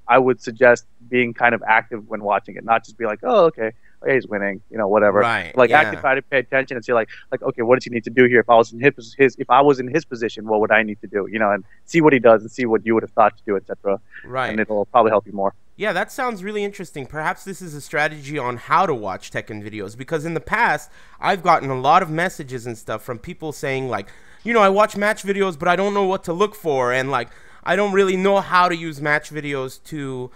I would suggest being kind of active when watching it, not just be like, oh, okay, hey, he's winning, you know, whatever. Right. Like Yeah. actually try to pay attention and see like okay, what does he need to do here? If I was in if I was in his position, what would I need to do? You know, and see what he does and see what you would have thought to do, etc. Right. And it'll probably help you more. Yeah, that sounds really interesting. Perhaps this is a strategy on how to watch Tekken videos, because in the past, I've gotten a lot of messages and stuff from people saying like, you know, I watch match videos, but I don't know what to look for, and like, I don't really know how to use match videos to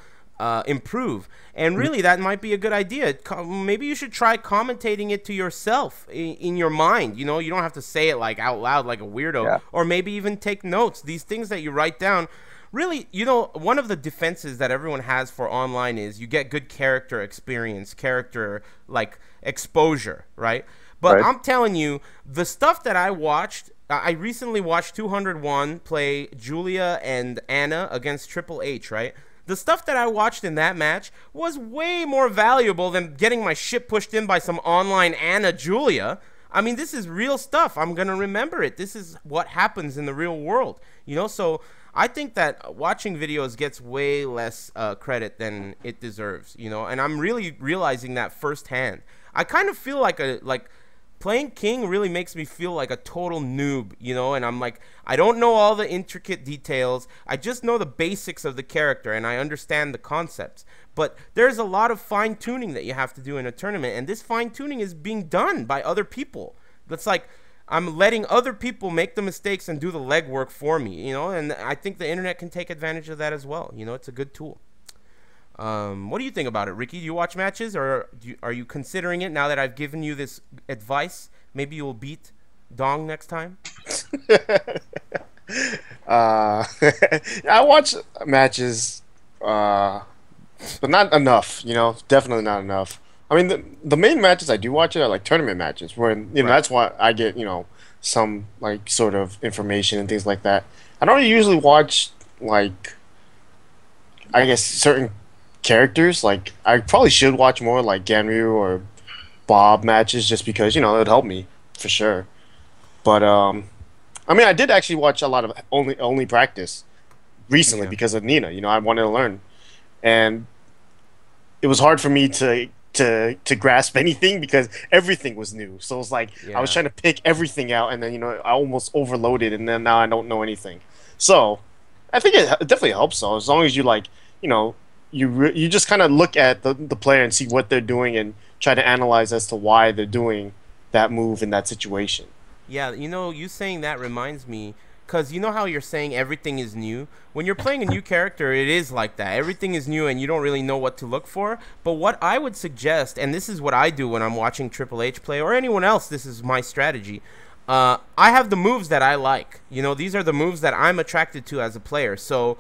improve. And really, that might be a good idea. Maybe you should try commentating it to yourself in your mind. You know, you don't have to say it like out loud like a weirdo, Yeah. or maybe even take notes. These things that you write down. Really, you know, one of the defenses that everyone has for online is you get good character experience, character, like, exposure, right? But Right. I'm telling you, the stuff that I watched, I recently watched 201 play Julia and Anna against Triple H, right? The stuff that I watched in that match was way more valuable than getting my shit pushed in by some online Anna Julia. I mean, this is real stuff. I'm going to remember it. This is what happens in the real world, you know? So I think that watching videos gets way less credit than it deserves, you know? And I'm really realizing that firsthand. I kind of feel like playing King really makes me feel like a total noob, you know, and I'm like, I don't know all the intricate details. I just know the basics of the character, and I understand the concepts. But there's a lot of fine-tuning that you have to do in a tournament, and this fine-tuning is being done by other people. That's like, I'm letting other people make the mistakes and do the legwork for me, you know, and I think the internet can take advantage of that as well. You know, it's a good tool. What do you think about it, Ricky? Do you watch matches, or are you considering it now that I've given you this advice? Maybe you'll beat Dong next time? I watch matches, but not enough. You know, definitely not enough. I mean, the main matches I do watch are like tournament matches, where you know that's why I get some like sort of information and things like that. I don't usually watch like I guess certain characters. Like I probably should watch more like Ganryu or Bob matches just because it'd help me for sure. But I mean, I did actually watch a lot of only practice recently because of Nina. I wanted to learn, and it was hard for me to grasp anything because everything was new. So it was like I was trying to pick everything out, and then I almost overloaded, and then now I don't know anything. So I think it definitely helps though, as long as you you just kind of look at the player and see what they're doing and try to analyze as to why they're doing that move in that situation. Yeah, you saying that reminds me, because you know how you're saying everything is new? When you're playing a new character, it is like that. Everything is new and you don't really know what to look for. But what I would suggest, and this is what I do when I'm watching Triple H play, or anyone else, this is my strategy. I have the moves that I like. These are the moves that I'm attracted to as a player. So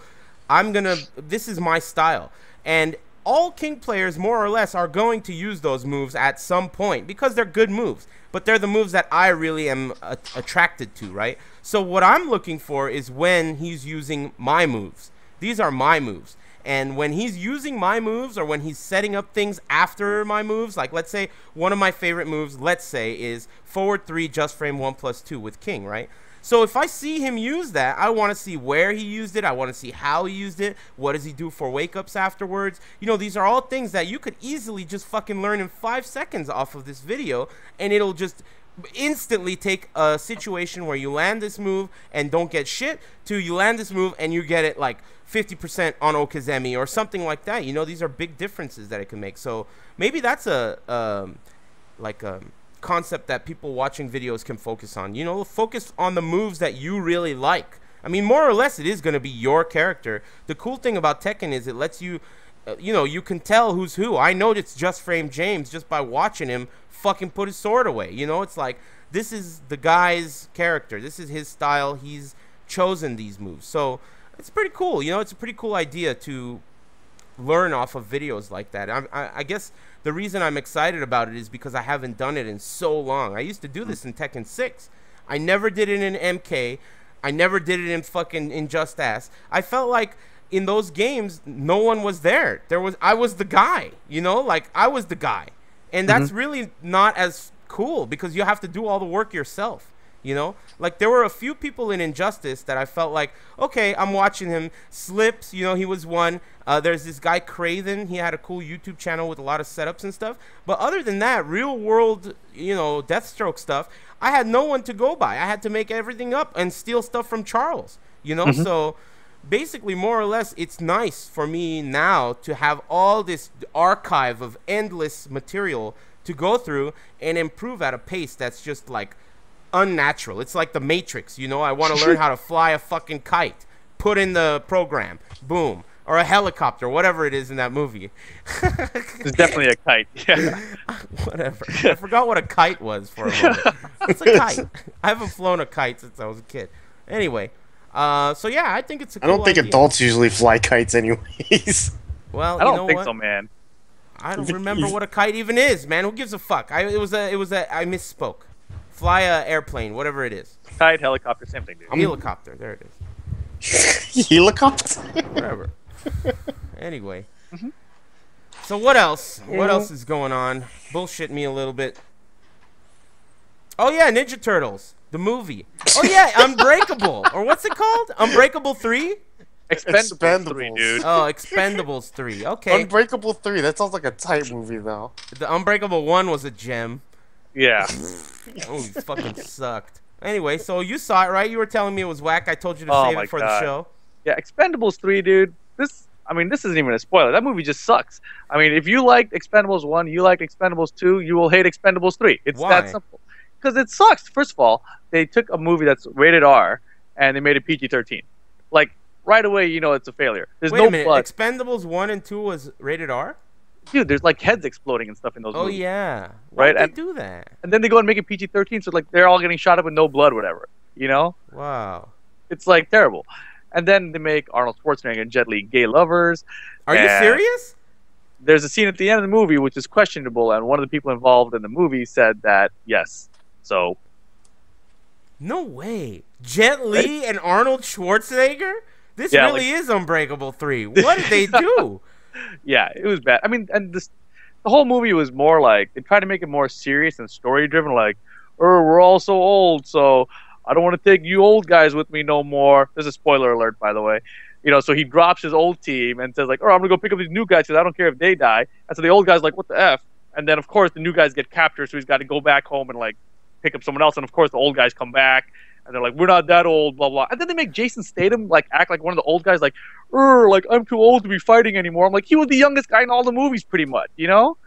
this is my style. And all King players, more or less, are going to use those moves at some point because they're good moves. But they're the moves that I really am attracted to, right? So what I'm looking for is when he's using my moves. These are my moves. And when he's using my moves, or when he's setting up things after my moves, like let's say one of my favorite moves, let's say, is forward 3, just frame 1+2 with King, right? So if I see him use that, I want to see where he used it. I want to see how he used it. What does he do for wake-ups afterwards? These are all things that you could easily just fucking learn in 5 seconds off of this video, and it'll just instantly take a situation where you land this move and don't get shit to you land this move and you get it like 50% on Okazemi or something like that. These are big differences that it can make. So maybe that's a concept that people watching videos can focus on. Focus on the moves that you really like. I mean, more or less, it is going to be your character. The cool thing about Tekken is it lets you, you can tell who's who. I know it's Just Frame James just by watching him fucking put his sword away. It's like, this is the guy's character. This is his style. He's chosen these moves. So it's pretty cool. It's a pretty cool idea to learn off of videos like that. I guess the reason I'm excited about it is because I haven't done it in so long. I used to do this in Tekken 6. I never did it in MK. I never did it in fucking in Just Ass. I felt like in those games no one was there. I was the guy, like I was the guy. And that's really not as cool because you have to do all the work yourself. You know, like there were a few people in Injustice that I felt like, okay, I'm watching him. Slips, you know, he was one. There's this guy Craven. He had a cool YouTube channel with a lot of setups and stuff. But other than that, real world, you know, Deathstroke stuff, I had no one to go by. I had to make everything up and steal stuff from Charles. You know, so basically, more or less, it's nice for me now to have all this archive of endless material to go through and improve at a pace that's just like unnatural. It's like the Matrix, you know. I want to learn how to fly a fucking kite. Put in the program. Boom. Or a helicopter, whatever it is in that movie. It's definitely a kite. Yeah. Whatever. I forgot what a kite was for a moment. It's a kite. I haven't flown a kite since I was a kid. Anyway, so yeah, I think it's a cool I don't think idea. adults usually fly kites anyways. Well, I don't you know think what? so, man. I don't remember what a kite even is, man. Who gives a fuck? I misspoke. Fly a airplane, whatever it is. Kite, helicopter, same thing, dude. Helicopter, there it is. Helicopter? Whatever. Anyway. So what else? What else is going on? Bullshit me a little bit. Oh yeah, Ninja Turtles, the movie. Oh yeah, Unbreakable, or what's it called? Unbreakable 3? Expendables 3, dude. Oh, Expendables 3. Okay. Unbreakable 3. That sounds like a tight movie, though. The Unbreakable 1 was a gem. Yeah. Oh, it fucking sucked. Anyway, so you saw it, right? You were telling me it was whack. I told you to save it for the show. Yeah, Expendables 3, dude. This isn't even a spoiler. That movie just sucks. I mean, if you liked Expendables 1, you like Expendables 2, you will hate Expendables 3. It's that simple. Because it sucks. First of all, they took a movie that's rated R and they made it PG-13. Like, right away, you know it's a failure. There's Wait no a minute. blood. Expendables 1 and 2 was rated R? Dude, there's like heads exploding and stuff in those movies. Oh, yeah. Why did they do that? And then they go and make it PG-13, so like they're all getting shot up with no blood, whatever. You know? Wow. It's like terrible. And then they make Arnold Schwarzenegger and Jet Li gay lovers. Are you serious? There's a scene at the end of the movie which is questionable, and one of the people involved in the movie said that yes. So. No way. Jet Li and Arnold Schwarzenegger? This really is Unbreakable 3. What did they do? Yeah, it was bad. I mean, and the whole movie was more like, they tried to make it more serious and story-driven, like, we're all so old, so I don't want to take you old guys with me no more. There's a spoiler alert, by the way. You know, so he drops his old team and says, like, I'm going to go pick up these new guys because I don't care if they die. And so the old guy's like, what the F? And then, of course, the new guys get captured, so he's got to go back home and, like, pick up someone else. And, of course, the old guys come back. And they're like, we're not that old, blah, blah. And then they make Jason Statham, like, act like one of the old guys, like, I'm too old to be fighting anymore. I'm like, he was the youngest guy in all the movies, pretty much, you know?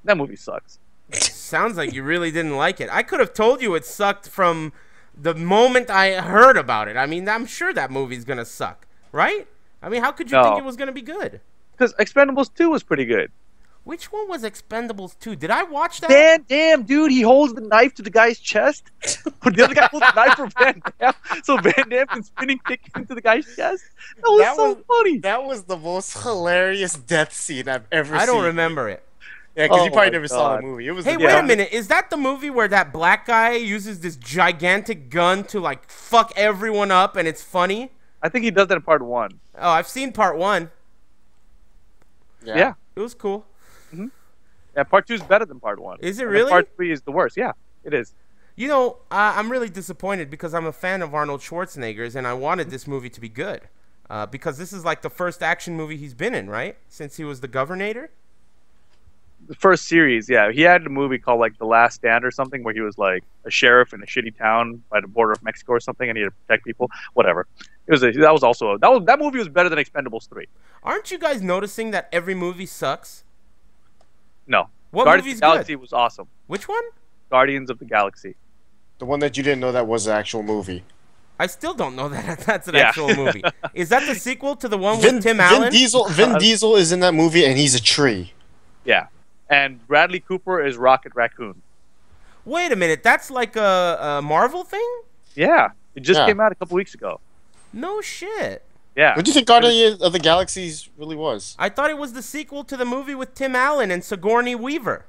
That movie sucks. Sounds like you really didn't like it. I could have told you it sucked from the moment I heard about it. I mean, I'm sure that movie's going to suck, right? I mean, how could you think it was going to be good? Because Expendables 2 was pretty good. Which one was Expendables 2? Did I watch that? Damn, dude, he holds the knife to the guy's chest. The other guy holds the knife for Van Damme, so Van Damme can spinning kick into the guy's chest. That was so funny. That was the most hilarious death scene I've ever seen. I don't remember it. Yeah, because you probably never saw the movie. It was hey, wait a minute. Is that the movie where that black guy uses this gigantic gun to, like, fuck everyone up and it's funny? I think he does that in part 1. Oh, I've seen part 1. Yeah. It was cool. Mm-hmm. Yeah, part 2 is better than part 1. Is it really? Part 3 is the worst. Yeah, it is. You know, I'm really disappointed because I'm a fan of Arnold Schwarzenegger's and I wanted this movie to be good. Because this is like the first action movie he's been in, right? Since he was the Governor? The first series, yeah. He had a movie called like The Last Stand or something where he was like a sheriff in a shitty town by the border of Mexico or something and he had to protect people. Whatever. That movie was better than Expendables 3. Aren't you guys noticing that every movie sucks? No. What Guardians movie's of the Galaxy was awesome. Which one? Guardians of the Galaxy. The one that you didn't know that was an actual movie. I still don't know that that's an actual movie. Is that the sequel to the one with Tim Allen? Vin Diesel is in that movie and he's a tree. Yeah. And Bradley Cooper is Rocket Raccoon. Wait a minute. That's like a Marvel thing? Yeah. It just came out a couple weeks ago. No shit. Yeah. What do you think Guardians of the Galaxies really was? I thought it was the sequel to the movie with Tim Allen and Sigourney Weaver.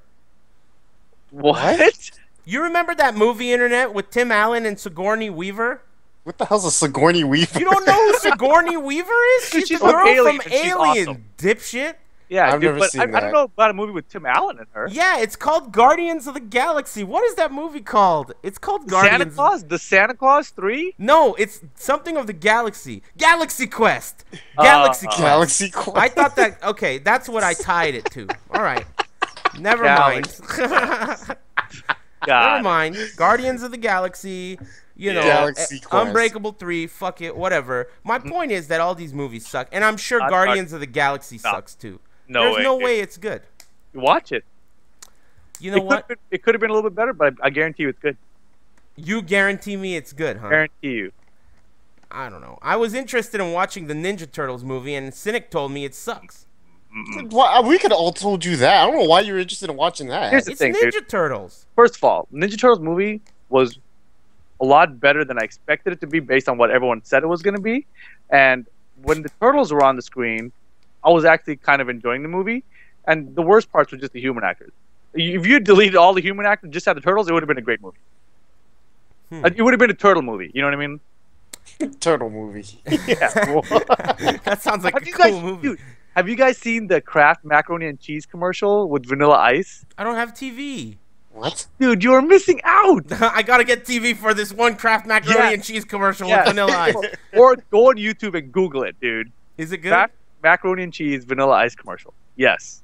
What? You remember that movie, Internet, with Tim Allen and Sigourney Weaver? What the hell's a Sigourney Weaver? You don't know who Sigourney Weaver is? She's the girl from Alien, dipshit. Yeah, I've dude, never but seen I that. don't know about a movie with Tim Allen in her. Yeah, it's called Guardians of the Galaxy. What is that movie called? It's called Santa Guardians. Claus? The Santa Claus 3? No, it's something of the Galaxy. Galaxy Quest. Uh, Galaxy Quest. Galaxy Quest. I thought that. Okay, that's what I tied it to. All right. Never mind. Never God. mind. Guardians of the Galaxy. You know, Galaxy Quest. Unbreakable 3. Fuck it. Whatever. My point is that all these movies suck, and I'm sure Not Guardians of the Galaxy No. sucks too. No There's way, no dude. way it's good. Watch it. You know what? It could have been a little bit better, but I guarantee you it's good. You guarantee me it's good, huh? Guarantee you. I don't know. I was interested in watching the Ninja Turtles movie, and Cynic told me it sucks. Well, we could have all told you that. I don't know why you're interested in watching that. Here's the It's thing, Ninja dude. Turtles. First of all, Ninja Turtles movie was a lot better than I expected it to be based on what everyone said it was going to be. And when the Turtles were on the screen, I was actually kind of enjoying the movie. And the worst parts were just the human actors. If you deleted all the human actors, just had the Turtles, it would have been a great movie. It would have been a turtle movie. You know what I mean? Turtle movie. Yeah. Well, That sounds like a have you cool guys, movie. dude, have you guys seen the Kraft macaroni and cheese commercial with Vanilla Ice? I don't have TV. What? Dude, you're missing out. I gotta get TV for this one Kraft macaroni Yeah. and cheese commercial Yeah. with Vanilla Ice. Or go on YouTube and Google it, dude. Is it good? Kraft macaroni and cheese Vanilla Ice commercial. Yes.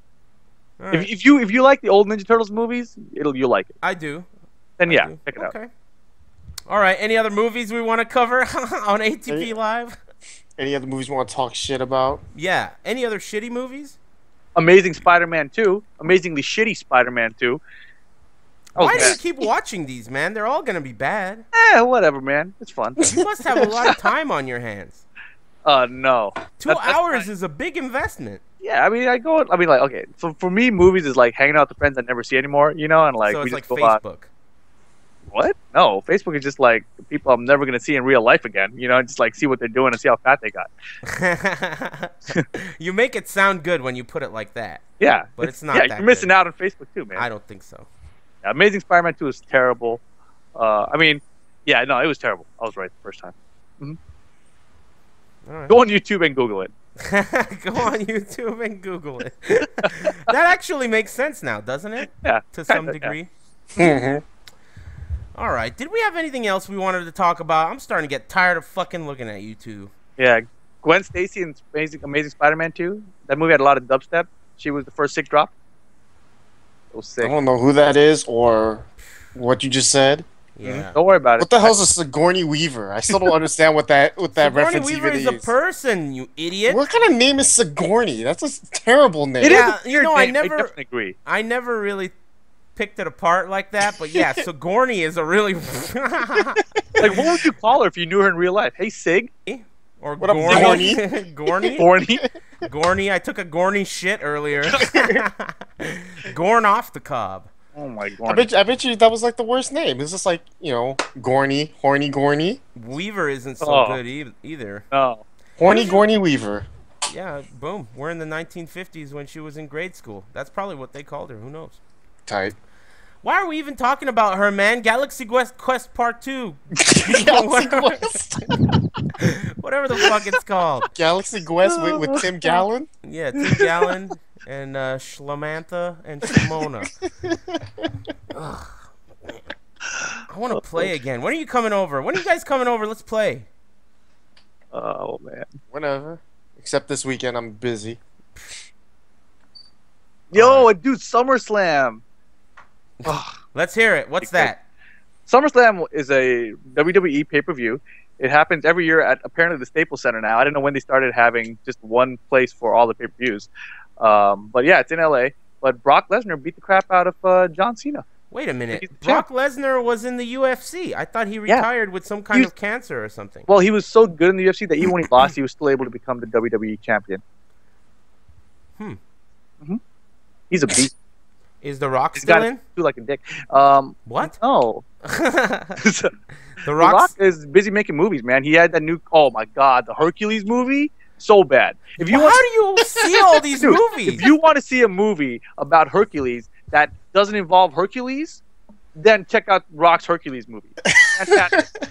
All right. If you like the old Ninja Turtles movies, you'll like it. I do. Then I yeah, do. check it out. Okay. All right. Any other movies we want to cover on ATP Live? Any other movies you want to talk shit about? Yeah. Any other shitty movies? Amazing Spider-Man 2, amazingly shitty Spider-Man 2. Oh, Why do you man. keep watching these, man? They're all gonna be bad. Whatever, man. It's fun. You must have a lot of time on your hands. No. 2 hours is a big investment. Yeah, I mean, like, okay. So for me, movies is like hanging out with friends I never see anymore, you know, and like So we it's just like go out. Facebook. What? No, Facebook is just like the people I'm never gonna see in real life again. You know, just like see what they're doing and see how fat they got. You make it sound good when you put it like that. Yeah, But it's not Yeah, that you're missing good. out on Facebook too, man. I don't think so. Yeah, Amazing Spider-Man 2 is terrible. I mean, yeah, no, it was terrible. I was right the first time. All right. Go on YouTube and Google it. Go on YouTube and Google it. That actually makes sense now, doesn't it? Yeah, To some kinda, yeah. degree. Mhm. All right. Did we have anything else we wanted to talk about? I'm starting to get tired of fucking looking at you two. Yeah, Gwen Stacy in Amazing Spider-Man 2. That movie had a lot of dubstep. She was the first sick drop. It was I sick. don't know who that is or what you just said. Yeah. Don't worry about it. What the hell's a Sigourney Weaver? I still don't understand what that Sigourney reference Weaver even is a person, you idiot. What kind of name is Sigourney? That's a terrible name. It is Yeah, a you weird know, I name. never- I definitely agree. I never really picked it apart like that, but yeah, Sigourney is a really Like, what would you call her if you knew her in real life? Hey, Sig? or What up, Gorny. Gorny? Gorny? Gorny. I took a Gorny shit earlier. Gorn off the cob. Oh my I god. bet you that was like the worst name. It's just like, you know, Gorny, Horny Gorny. Weaver isn't so Oh. good either. No. Horny Gorny Weaver. Yeah, boom. We're in the 1950s when she was in grade school. That's probably what they called her. Who knows? Tight. Why are we even talking about her, man? Galaxy Quest Part 2. Galaxy Quest. Whatever the fuck it's called. Galaxy Quest with Tim Gallen. Yeah, Tim Gallen and Shlamantha and Shimona. Ugh. I want to play again. When are you coming over? When are you guys coming over? Let's play. Oh, man. Whenever. Except this weekend, I'm busy. Yo, dude, SummerSlam. Let's hear it. What's that? SummerSlam is a WWE pay-per-view. It happens every year at apparently the Staples Center now. I didn't know when they started having just one place for all the pay-per-views. But yeah, it's in LA. But Brock Lesnar beat the crap out of John Cena. Wait a minute. He's the Brock Lesnar was in the UFC. I thought he retired with some kind He was- of cancer or something. Well, he was so good in the UFC that even when he lost, he was still able to become the WWE champion. He's a beast. Is The Rock He's still got in? to do like a dick. What? No. The The Rock? Rock is busy making movies, man. He had that new. Oh my God, the Hercules movie. So bad. If you Well, want, how do you see all these Dude, movies? if you want to see a movie about Hercules that doesn't involve Hercules, then check out Rock's Hercules movie. Fantastic.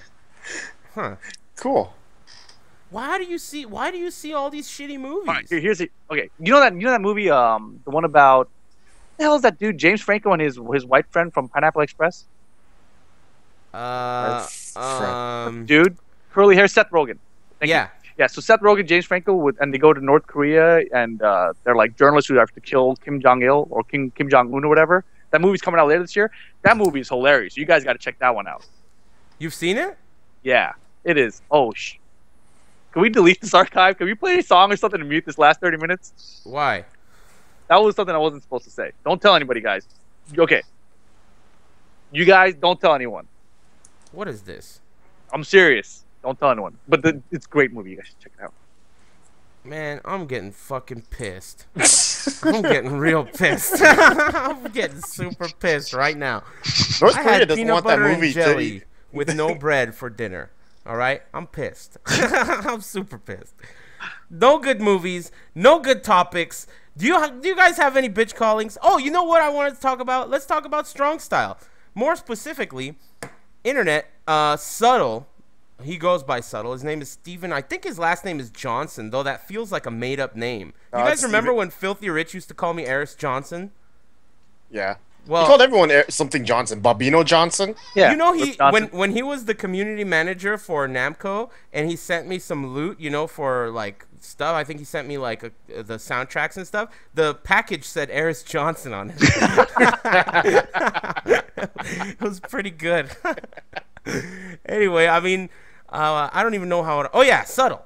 Huh. Cool. Why do you see all these shitty movies? All right, here's it. Okay, you know that movie, the one about the hell is that dude James Franco and his white friend from Pineapple Express? Dude, curly hair, Seth Rogen. Thank you. Yeah. So Seth Rogen, James Franco, and they go to North Korea, and they're like journalists who have to kill Kim Jong Il or Kim Jong Un or whatever. That movie's coming out later this year. That movie is hilarious. You guys got to check that one out. You've seen it? Yeah, it is. Oh Can we delete this archive? Can we play a song or something to mute this last 30 minutes? Why? That was something I wasn't supposed to say. Don't tell anybody, guys. Okay. You guys, don't tell anyone. What is this? I'm serious. Don't tell anyone. But it's a great movie. You guys should check it out. Man, I'm getting fucking pissed. I'm getting real pissed. I'm getting super pissed right now. North I Korea had doesn't peanut want that butter movie and jelly with no bread for dinner. All right? I'm pissed. I'm super pissed. No good movies. No good topics. Do you guys have any bitch callings? Oh, you know what I wanted to talk about? Let's talk about Strong Style. More specifically, internet, Subtle. He goes by Subtle. His name is Steven. I think his last name is Johnson, though that feels like a made-up name. You guys remember when Filthy Rich used to call me Eris Johnson? Yeah. Well, he called everyone something Johnson. Bobino Johnson? Yeah. You know, when he was the community manager for Namco, and he sent me some loot, you know, for, like, stuff. I think he sent me, like, the soundtracks and stuff. The package said Eris Johnson on it. It was pretty good. Anyway, I mean, I don't even know how it... Oh, yeah, Subtle.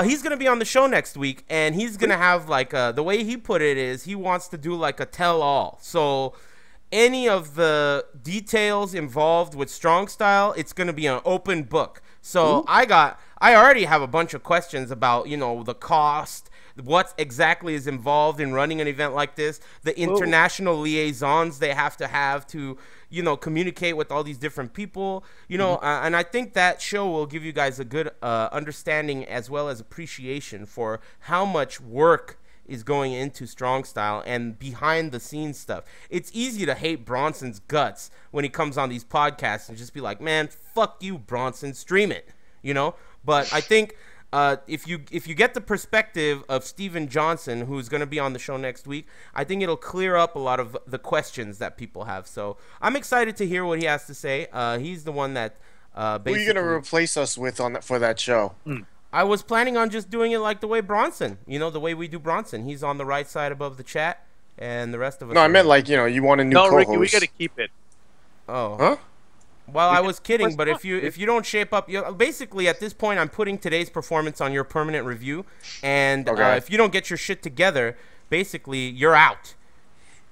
He's going to be on the show next week, and he's going to have, like, the way he put it is he wants to do, like, a tell-all. So any of the details involved with Strong Style, it's going to be an open book. So I already have a bunch of questions about, you know, the cost, what exactly is involved in running an event like this, the international liaisons they have to, you know, communicate with all these different people, you know, and I think that show will give you guys a good understanding as well as appreciation for how much work is going into Strong Style and behind the scenes stuff. It's easy to hate Bronson's guts when he comes on these podcasts and just be like, man, fuck you, Bronson, stream it, you know? But I think if you get the perspective of Steven Johnson, who's going to be on the show next week, I think it'll clear up a lot of the questions that people have. So I'm excited to hear what he has to say. He's the one that basically... Who are you going to replace us with for that show? I was planning on just doing it like the way Bronson, you know, the way we do Bronson. He's on the right side above the chat, and the rest of us... No, I meant like, you know, you want a new co-host. No, Ricky, we got to keep it. Oh. Huh? Well, I was kidding, but if you don't shape up, basically at this point I'm putting today's performance on your permanent review, and if you don't get your shit together, basically you're out.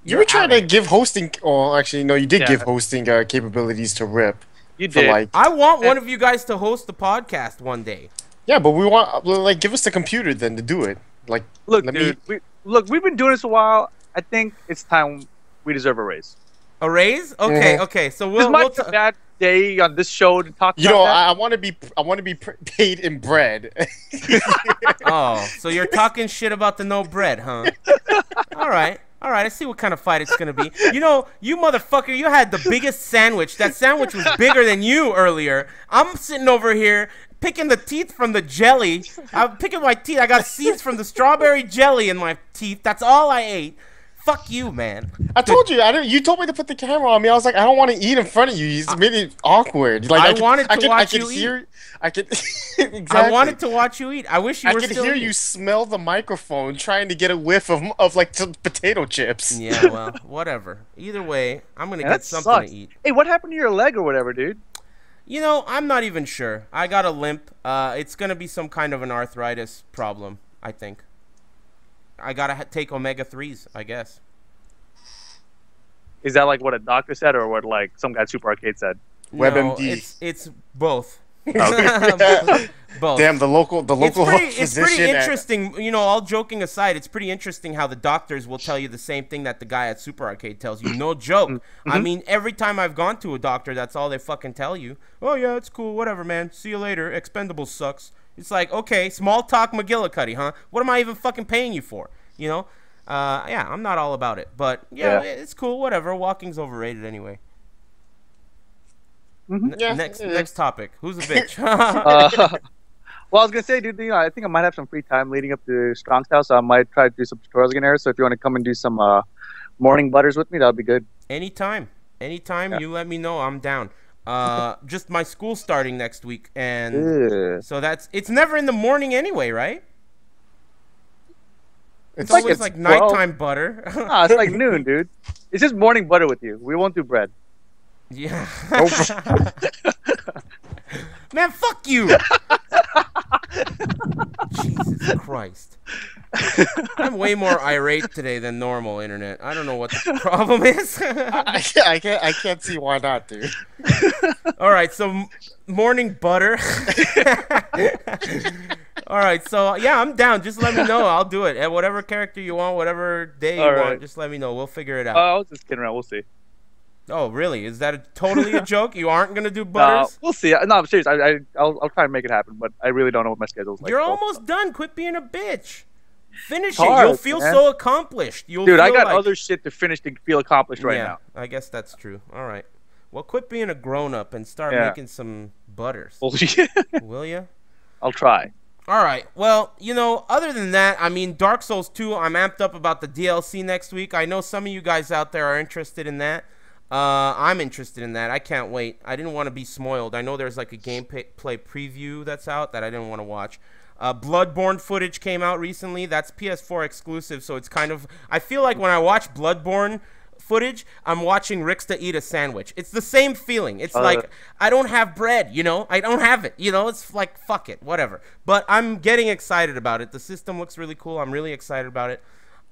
You were trying to give hosting. Oh, actually, no, you did give hosting capabilities to Rip. You did. Like, I want one of you guys to host the podcast one day. Yeah, but we want like give us the computer then to do it. Like, look, dude, we've been doing this a while. I think it's time we deserve a raise. A raise? Okay, okay. So we'll that day on this show to talk. You know, I want to be paid in bread. Oh, so you're talking shit about the no bread, huh? All right. All right, I see what kind of fight it's going to be. You know, you motherfucker, you had the biggest sandwich. That sandwich was bigger than you earlier. I'm sitting over here picking the teeth from the jelly. I'm picking my teeth. I got seeds from the strawberry jelly in my teeth. That's all I ate. Fuck you, man. I told you. You told me to put the camera on me. I was like, I don't want to eat in front of you. You made it awkward. Like I wanted to watch you eat. I could. Exactly. I wanted to watch you eat. I wish you were still I could hear you smell the microphone, trying to get a whiff of like some potato chips. Yeah, well, whatever. Either way, I'm gonna get something to eat. Hey, what happened to your leg or whatever, dude? You know, I'm not even sure. I got a limp. It's gonna be some kind of an arthritis problem, I think. I gotta take omega-3s, I guess. Is that like what a doctor said, or what like some guy at Super Arcade said? No, WebMD. It's both. Both. Damn, the local physician. It's pretty interesting. You know, all joking aside, it's pretty interesting how the doctors will tell you the same thing that the guy at Super Arcade tells you. No joke. I mean, every time I've gone to a doctor, that's all they fucking tell you. Oh yeah, it's cool. Whatever, man. See you later. Expendables sucks. It's like, okay, small talk McGillicuddy, huh? What am I even fucking paying you for? You know? Yeah, I'm not all about it, but yeah, it's cool. Whatever. Walking's overrated anyway. Yeah, next topic. Who's a bitch? Well, I was gonna say, dude, I think I might have some free time leading up to Strong Style, so I might try to do some tutorials again here. So if you want to come and do some morning butters with me, that would be good. Anytime. Anytime Yeah. you let me know, I'm down. Just my school's starting next week, and Ugh. so it's never in the morning anyway, right? It's like always it's like 12. nighttime butter. Nah, it's like noon, dude. It's just morning butter with you. We won't do bread. Yeah. Nope. Man, fuck you. Jesus Christ. I'm way more irate today than normal, internet. I don't know what the problem is. I can't see why not, dude. All right, so morning butter. All right, so yeah, I'm down. Just let me know. I'll do it. And whatever character you want, whatever day you All want, right. just let me know. We'll figure it out. I was just kidding around. We'll see. Oh, really? Is that totally a joke? You aren't gonna do butters? We'll see. No, I'm serious. I'll try and make it happen, but I really don't know what my schedule's like. You're so. almost done. Quit being a bitch. Finish It's it. hard, You'll feel man. so accomplished. You'll Dude, I feel got like... other shit to finish to feel accomplished right yeah, now. I guess that's true. All right. Well, quit being a grown-up and start Yeah. making some butters. Well, yeah. Will you? I'll try. All right. Well, other than that, I mean, Dark Souls 2, I'm amped up about the DLC next week. I know some of you guys out there are interested in that. I'm interested in that. I can't wait. I didn't want to be spoiled. I know there's like a gameplay preview that's out that I didn't want to watch. Bloodborne footage came out recently. That's PS4 exclusive, so it's kind of... I feel like when I watch Bloodborne footage, I'm watching Rixta eat a sandwich. It's the same feeling. It's like, I don't have bread, I don't have it, It's like, fuck it, whatever. But I'm getting excited about it. The system looks really cool. I'm really excited about it.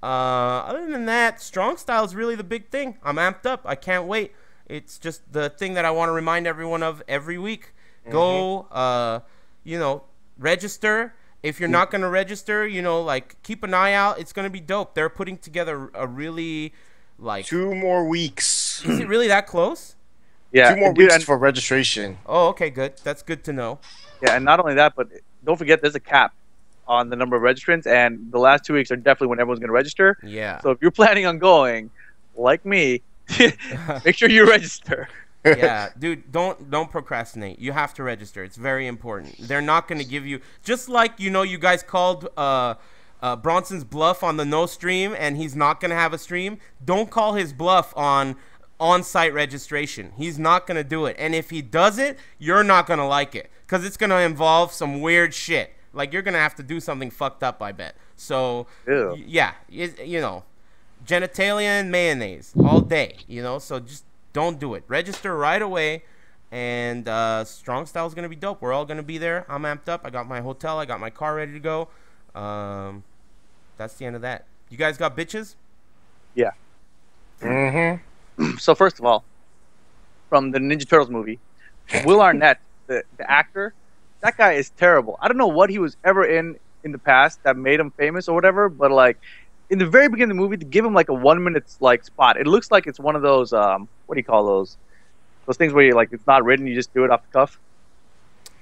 Other than that, Strong Style is really the big thing. I'm amped up. I can't wait. It's just the thing that I want to remind everyone of every week. Go, register. If you're not going to register, keep an eye out. It's going to be dope. They're putting together a really, 2 more weeks. Is it really that close? Yeah. 2 more dude, weeks for registration. Oh, okay, good. That's good to know. Yeah, and not only that, but don't forget there's a cap on the number of registrants, and the last 2 weeks are definitely when everyone's going to register. Yeah. So if you're planning on going, like me, make sure you register. Yeah, dude, don't procrastinate. You have to register. It's very important. They're not going to give you... Just like, you guys called Bronson's bluff on the no stream, and he's not going to have a stream. Don't call his bluff on-site registration. He's not going to do it. And if he does it, you're not going to like it, because it's going to involve some weird shit. Like, you're going to have to do something fucked up, I bet. So, yeah, genitalia and mayonnaise all day, so just don't do it. Register right away, and Strong Style is going to be dope. We're all going to be there. I'm amped up. I got my hotel. I got my car ready to go. That's the end of that. You guys got bitches? Yeah. Mm-hmm. So first of all, from the Ninja Turtles movie, Will Arnett, the actor, that guy is terrible. I don't know what he was ever in the past that made him famous or whatever, but like in the very beginning of the movie, to give him like a 1 minute spot, it looks like it's one of those what do you call those things where you it's not written, you just do it off the cuff.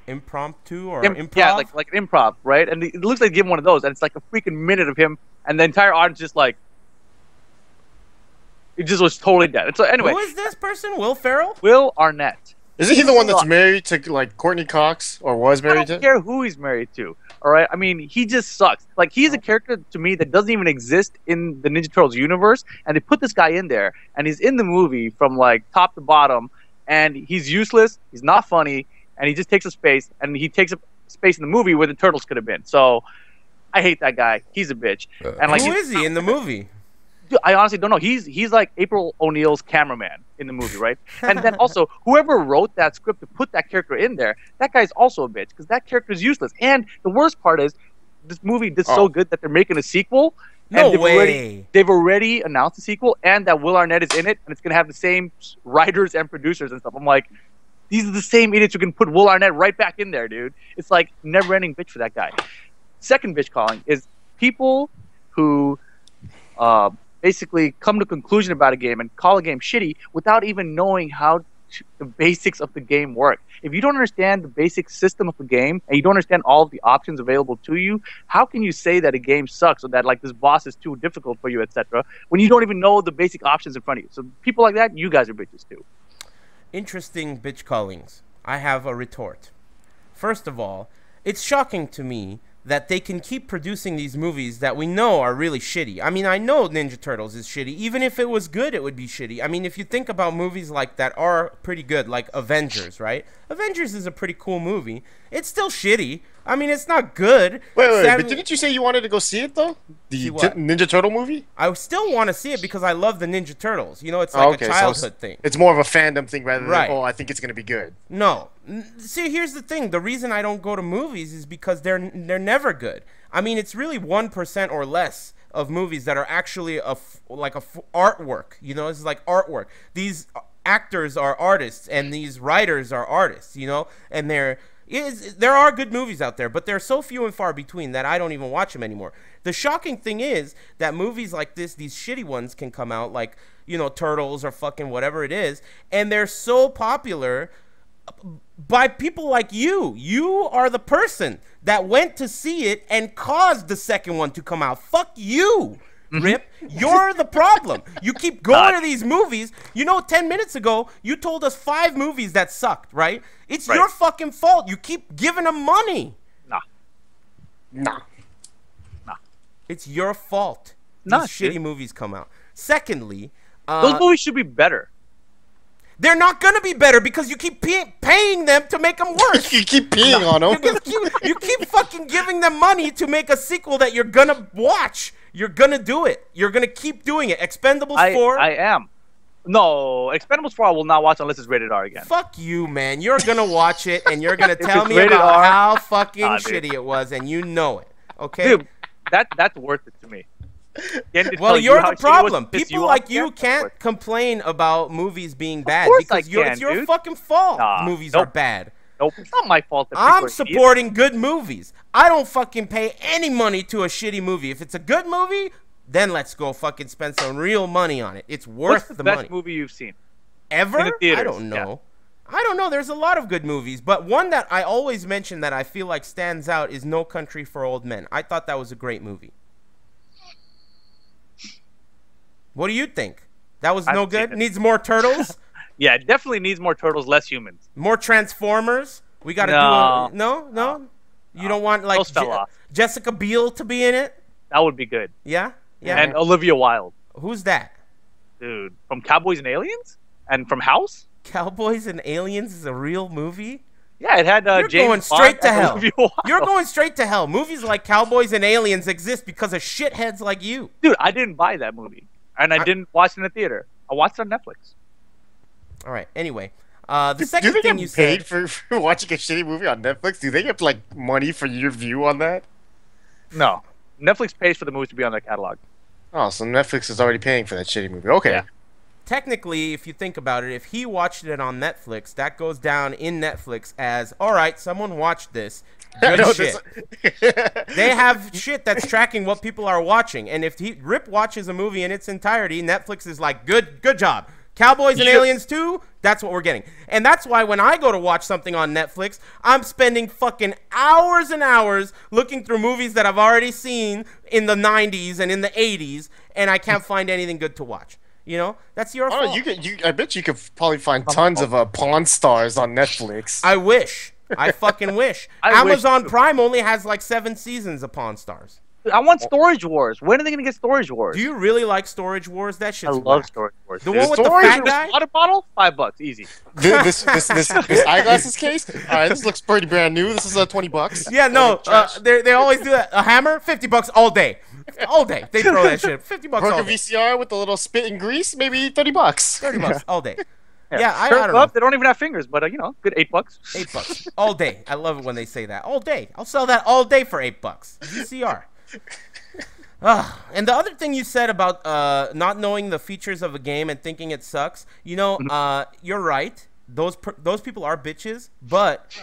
Impromptu or improv? Yeah, like an improv, right? And it looks like they give him one of those, and it's like a freaking minute of him, and the entire audience just like it just was totally dead. And so anyway, who is this person? Will Ferrell? Will Arnett. Isn't he the one that's married to Courtney Cox, or was married I don't care who he's married to. All right, I mean, he just sucks. Like, he's a character to me that doesn't even exist in the Ninja Turtles universe, and they put this guy in there, and he's in the movie from like top to bottom, and he's useless. He's not funny, and he just takes up space, and he takes up space in the movie where the turtles could have been. So, I hate that guy. He's a bitch. And like, who is he in the movie? Dude, I honestly don't know. He's like April O'Neil's cameraman in the movie, right? And then also, whoever wrote that script to put that character in there, that guy's also a bitch, because that character is useless. And the worst part is, this movie did so good that they're making a sequel. No and way. They've already announced a sequel, and that Will Arnett is in it, and it's gonna have the same writers and producers and stuff. I'm like, these are the same idiots who can put Will Arnett right back in there, dude. It's like never-ending bitch for that guy. Second bitch calling is people who basically come to a conclusion about a game and call a game shitty without even knowing how the basics of the game work. If you don't understand the basic system of the game and you don't understand all of the options available to you, how can you say that a game sucks or that like this boss is too difficult for you, etc., when you don't even know the basic options in front of you? So people like that, you guys are bitches too. Interesting bitch callings. I have a retort. First of all, it's shocking to me that they can keep producing these movies that we know are really shitty. I mean, I know Ninja Turtles is shitty. Even if it was good, it would be shitty. I mean, if you think about movies like that are pretty good, like Avengers, right? Avengers is a pretty cool movie. It's still shitty. I mean, it's not good. Wait, but didn't you say you wanted to go see it, though? The Ninja Turtle movie? I still want to see it because I love the Ninja Turtles. You know, it's like a childhood thing. It's more of a fandom thing rather than, oh, I think it's going to be good. No. See, here's the thing. The reason I don't go to movies is because they're never good. I mean, it's really 1% or less of movies that are actually artwork. You know, it's like artwork. These actors are artists, and these writers are artists, you know, and there are good movies out there, but they're so few and far between that I don't even watch them anymore. The shocking thing is that movies like this, these shitty ones, can come out, like, you know, Turtles or fucking whatever it is, and they're so popular by people like you. You are the person that went to see it and caused the second one to come out. Fuck you, Rip. You're the problem. You keep going to these movies. You know, 10 minutes ago, you told us 5 movies that sucked, right? It's your fucking fault. You keep giving them money. Nah. It's your fault. These shitty movies come out. Secondly, those movies should be better. They're not going to be better because you keep paying them to make them worse. You keep peeing on them. You keep fucking giving them money to make a sequel that you're going to watch. You're going to do it. You're going to keep doing it. Expendables 4. I am. No, Expendables 4 I will not watch unless it's rated R again. Fuck you, man. You're going to watch it, and you're going to tell me about how fucking shitty it was, and you know it. Okay? Dude, that's worth it to me. Well, you're the problem. People like you can't complain about movies being bad because it's your fucking fault. Movies are bad. Nope, it's not my fault. I'm supporting good movies. I don't fucking pay any money to a shitty movie. If it's a good movie, then let's go fucking spend some real money on it. It's worth the money. What's the best movie you've seen? Ever? I don't know. Yeah. I don't know. There's a lot of good movies, but one that I always mention that I feel like stands out is No Country for Old Men. I thought that was a great movie. What do you think? That was no good? Needs more turtles? Yeah, it definitely needs more turtles, less humans. More Transformers? We got to do a... No? You don't want, like, Jessica Biel to be in it? That would be good. Yeah? Yeah. And Olivia Wilde. Who's that? Dude, from Cowboys and Aliens? And from House? Cowboys and Aliens is a real movie? Yeah, it had You're going straight to hell. You're going straight to hell. Movies like Cowboys and Aliens exist because of shitheads like you. Dude, I didn't buy that movie. And I didn't watch it in the theater. I watched it on Netflix. All right. Anyway, the second thing you said... Do they get paid for watching a shitty movie on Netflix? Do they get, like, money for your view on that? No. Netflix pays for the movies to be on their catalog. Oh, so Netflix is already paying for that shitty movie. Okay. Yeah. Technically, if you think about it, if he watched it on Netflix, that goes down in Netflix as, all right, someone watched this. Good shit. They have shit that's tracking what people are watching. And if Rip watches a movie in its entirety, Netflix is like, good job. Cowboys and Aliens 2, that's what we're getting. And that's why when I go to watch something on Netflix, I'm spending fucking hours and hours looking through movies that I've already seen in the 90s and in the 80s, and I can't find anything good to watch. You know, that's your fault. I bet you could probably find tons of Pawn Stars on Netflix. I wish. I fucking wish. Amazon Prime only has like 7 seasons of Pawn Stars. I want Storage Wars. When are they gonna get Storage Wars? Do you really like Storage Wars? That shit's whack. Love Storage Wars. The one with the fat guy? Water bottle? $5, easy. This eyeglasses case? All right, this looks pretty brand new. This is $20. Yeah, no, they always do that. A hammer? $50 all day. All day. They throw that shit. $50 all day. Broke a VCR with a little spit and grease? Maybe $30. $30 all day. Yeah, I don't know. They don't even have fingers, but you know, good $8. $8 all day. I love it when they say that. All day. I'll sell that all day for $8. VCR. And the other thing you said about not knowing the features of a game and thinking it sucks, you know, you're right. Those people are bitches, but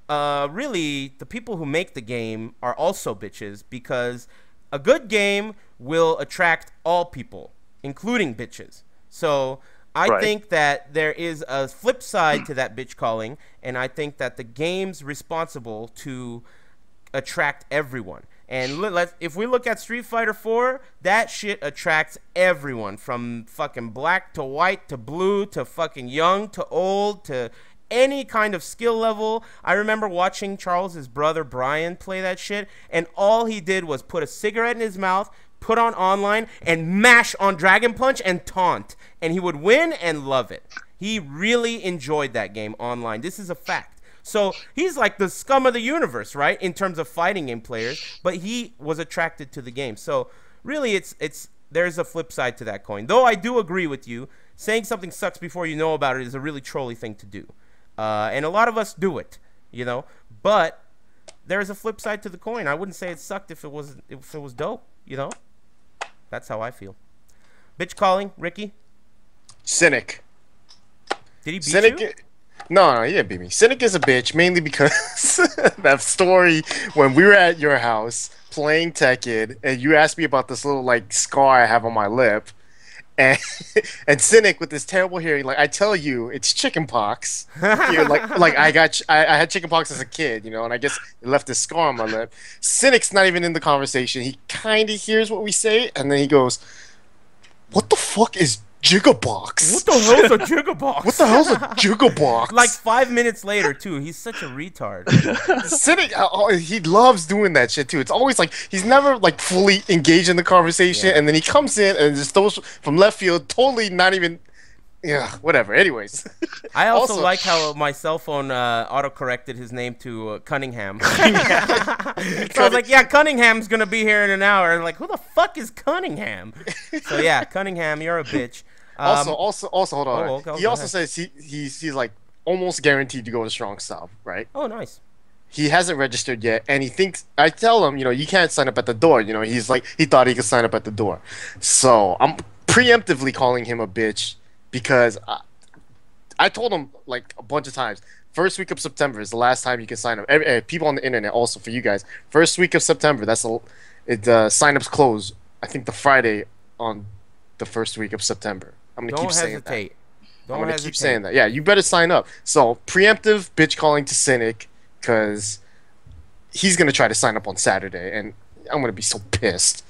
really, the people who make the game are also bitches because a good game will attract all people, including bitches. So I think that there is a flip side to that bitch calling, and I think that the game's responsible to attract everyone. And if we look at Street Fighter 4, that shit attracts everyone from fucking black to white to blue to fucking young to old to any kind of skill level. I remember watching Charles's brother Brian play that shit, and all he did was put a cigarette in his mouth, put on online, and mash on Dragon Punch and taunt, and he would win and love it. He really enjoyed that game online. This is a fact. So he's like the scum of the universe, right, in terms of fighting game players, but he was attracted to the game. So really, there's a flip side to that coin. Though I do agree with you, saying something sucks before you know about it is a really trolly thing to do. And a lot of us do it, you know. But there's a flip side to the coin. I wouldn't say it sucked if it was dope, you know. That's how I feel. Bitch calling, Ricky? Cynic. Did he beat you? No, he didn't beat me. Cynic is a bitch, mainly because that story when we were at your house playing Tekken, and you asked me about this little, like, scar I have on my lip. And Cynic with this terrible hearing, like, I tell you, it's chicken pox. You know, like I had chicken pox as a kid, you know, and I guess it left this scar on my lip. Cynic's not even in the conversation. He kind of hears what we say, and then he goes, "What the fuck is Gigabox? What the hell's a Gigabox? What the hell's a Gigabox?" Like 5 minutes later, too. He's such a retard. Cynic, he loves doing that shit, too. It's always like, he's never, like, fully engaged in the conversation, and then he comes in and just throws from left field, totally not even, yeah, whatever. Anyways. I also like how my cell phone auto-corrected his name to Cunningham. So I was like, yeah, Cunningham's going to be here in an hour. And like, who the fuck is Cunningham? So yeah, Cunningham, you're a bitch. Also, hold on. Okay, he also says he's like almost guaranteed to go to Strong Style, right? Oh, nice. He hasn't registered yet, and he thinks, I tell him, you know, you can't sign up at the door. You know, he's like, he thought he could sign up at the door. So I'm preemptively calling him a bitch because I told him like a bunch of times, first week of September is the last time you can sign up. People on the internet, also for you guys, first week of September, sign-ups close, I think the Friday on the first week of September. I'm going to keep saying that. I'm going to keep saying that. Yeah, you better sign up. So, preemptive bitch calling to Cynic, because he's going to try to sign up on Saturday, and I'm going to be so pissed.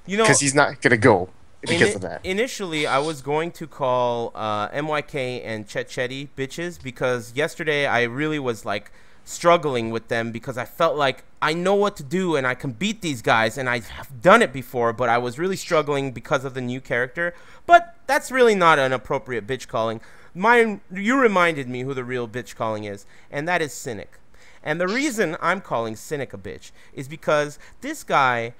You know, because he's not going to go because of that. Initially, I was going to call MYK and Chetty bitches, because yesterday I really was, like, struggling with them, because I felt like I know what to do and I can beat these guys, and I've done it before, but I was really struggling because of the new character. But that's really not an appropriate bitch calling. You reminded me who the real bitch calling is, and that is Cynic. And the reason I'm calling Cynic a bitch is because this guy,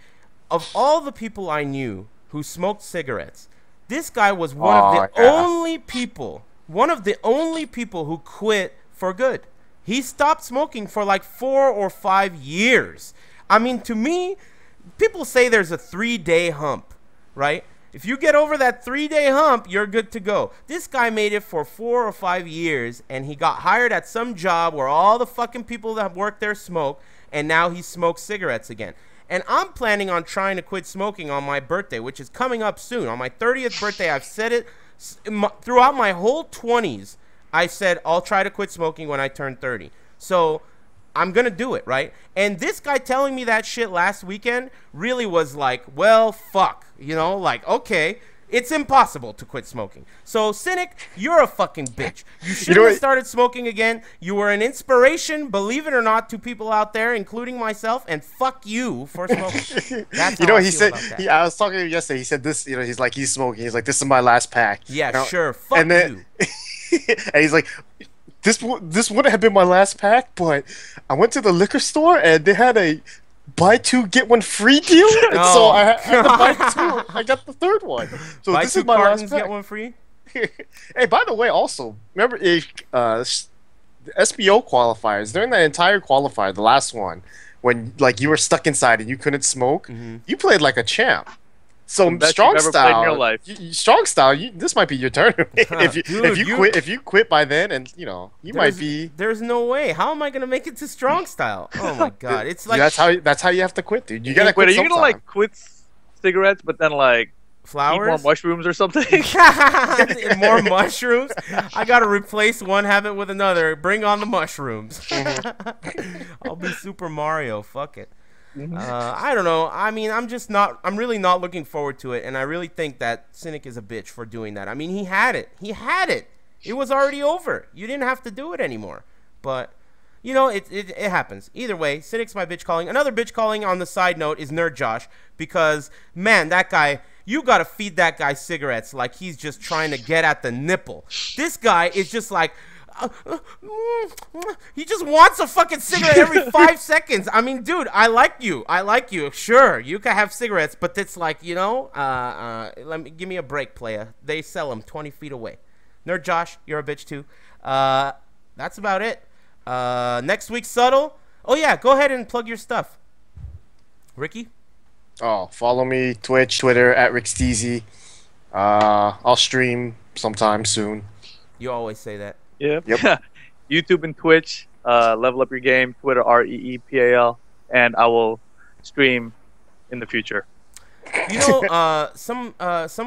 of all the people I knew who smoked cigarettes, this guy was one of the only people who quit for good. He stopped smoking for like 4 or 5 years. I mean, to me, people say there's a 3-day hump, right? If you get over that 3-day hump, you're good to go. This guy made it for 4 or 5 years, and he got hired at some job where all the fucking people that work there smoke, and now he smokes cigarettes again. And I'm planning on trying to quit smoking on my birthday, which is coming up soon. On my 30th birthday, I've said it throughout my whole 20s. I said I'll try to quit smoking when I turn 30. So I'm going to do it, right? And this guy telling me that shit last weekend really was like, well, fuck. You know, like, okay, it's impossible to quit smoking. So, Cynic, you're a fucking bitch. You should have started smoking again. You were an inspiration, believe it or not, to people out there, including myself, and fuck you for smoking. That's how he said, I was talking to him yesterday. He said this, you know, he's like, he's smoking. He's like, this is my last pack. Yeah, you know? Sure. Fuck and then, you. And he's like, this wouldn't have been my last pack, but I went to the liquor store and they had a buy 2 get 1 free deal, and so I had to buy 2. I got the third one. So buy this 2 is my cartons, last pack. get 1 free. Hey, by the way, also remember the SBO qualifiers during that entire qualifier, the last one, when like you were stuck inside and you couldn't smoke, you played like a champ. So strong style, this might be your turn. if you quit by then, and you know might be. There's no way. How am I gonna make it to strong style? Oh my god, it's like that's how you have to quit, dude. You gotta quit. Are you gonna like quit cigarettes, but then like flowers, eat more mushrooms or something? More mushrooms. I gotta replace one habit with another. Bring on the mushrooms. I'll be Super Mario. Fuck it. I don't know. I mean, I'm really not looking forward to it, and I really think that Cynic is a bitch for doing that. I mean, he had it. It was already over. You didn't have to do it anymore. But, you know, it happens. Either way, Cynic's my bitch calling. Another bitch calling on the side note is Nerd Josh because, man, that guy, you got to feed that guy cigarettes like he's just trying to get at the nipple. This guy is just like, he just wants a fucking cigarette every 5 seconds. I mean, dude, I like you. Sure, you can have cigarettes, but it's like, you know, give me a break, playa. They sell them 20 feet away. Nerd Josh, you're a bitch too. That's about it. Next week's Subtle. Oh yeah, go ahead and plug your stuff. Ricky? Oh, follow me, Twitch, Twitter, at RickSteezy. I'll stream sometime soon. You always say that. Yeah. Yep. YouTube and Twitch, Level Up Your Game, Twitter, REEPAL, and I will stream in the future. You know, some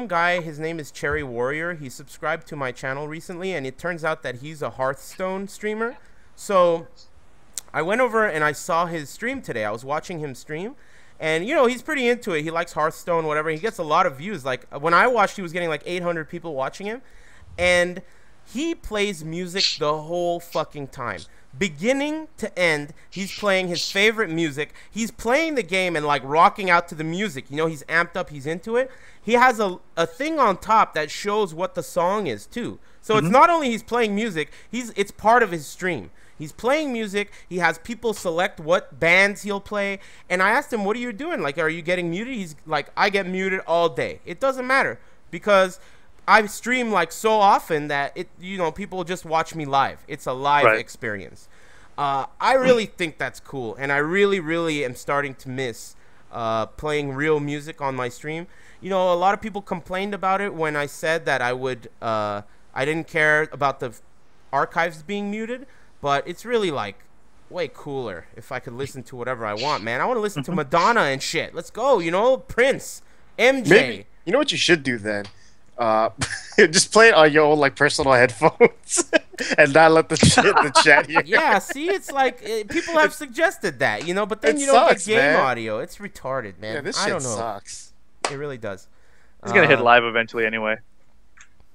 guy, his name is Cherry Warrior. He subscribed to my channel recently, and it turns out that he's a Hearthstone streamer. So I went over and I saw his stream today. I was watching him stream, and you know, he's pretty into it. He likes Hearthstone, whatever. He gets a lot of views. Like when I watched, he was getting like 800 people watching him, and he plays music the whole fucking time. Beginning to end, he's playing his favorite music. He's playing the game and like rocking out to the music. You know, he's amped up, he's into it. He has a thing on top that shows what the song is too. So it's not only he's playing music, it's part of his stream. He's playing music. He has people select what bands he'll play. And I asked him, what are you doing? Like, are you getting muted? He's like, I get muted all day. It doesn't matter because I stream like so often that people just watch me live. It's a live experience. I really think that's cool, and I really am starting to miss playing real music on my stream. You know, a lot of people complained about it when I said that I didn't care about the archives being muted, but it's really like way cooler if I could listen to whatever I want, man. I want to listen to Madonna and shit. Let's go, you know, Prince, MJ. Maybe, you know what you should do then? Just play it on your own like personal headphones and not let the chat hear. Yeah, see, it's like people have suggested that, you know, but then It you don't sucks, get game man. audio. It's retarded, man. Yeah, this I shit don't know. sucks. It really does. It's gonna hit live eventually anyway.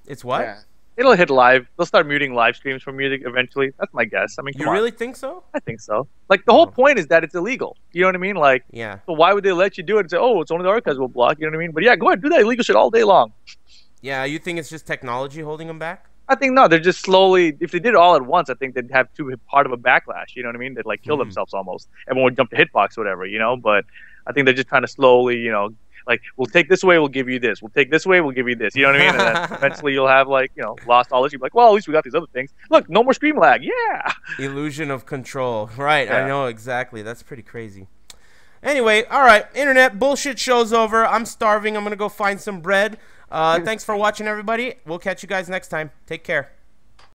It's what? Yeah. It'll hit live. They'll start muting live streams for music eventually. That's my guess. I mean, come You on. really think so? I think so. Like the whole point is that it's illegal. You know what I mean? Like, Yeah. so why would they let you do it and say, oh, it's only the archives will block? You know what I mean? But yeah, go ahead, do that illegal shit all day long. Yeah, you think it's just technology holding them back? I think no, they're just slowly. If they did it all at once, I think they'd have too part of a backlash. You know what I mean? They'd like kill themselves almost. Everyone would jump to hitbox or whatever, you know. But I think they're just trying to slowly, you know, like we'll take this way, we'll give you this. We'll take this way, we'll give you this. You know what I mean? And then eventually you'll have like, you know, lost all this. You'll be like, well, at least we got these other things. Look, no more stream lag. Yeah. Illusion of control. Right. Yeah. I know exactly. That's pretty crazy. Anyway, all right. Internet bullshit show's over. I'm starving. I'm gonna go find some bread. Thanks for watching, everybody. We'll catch you guys next time. Take care.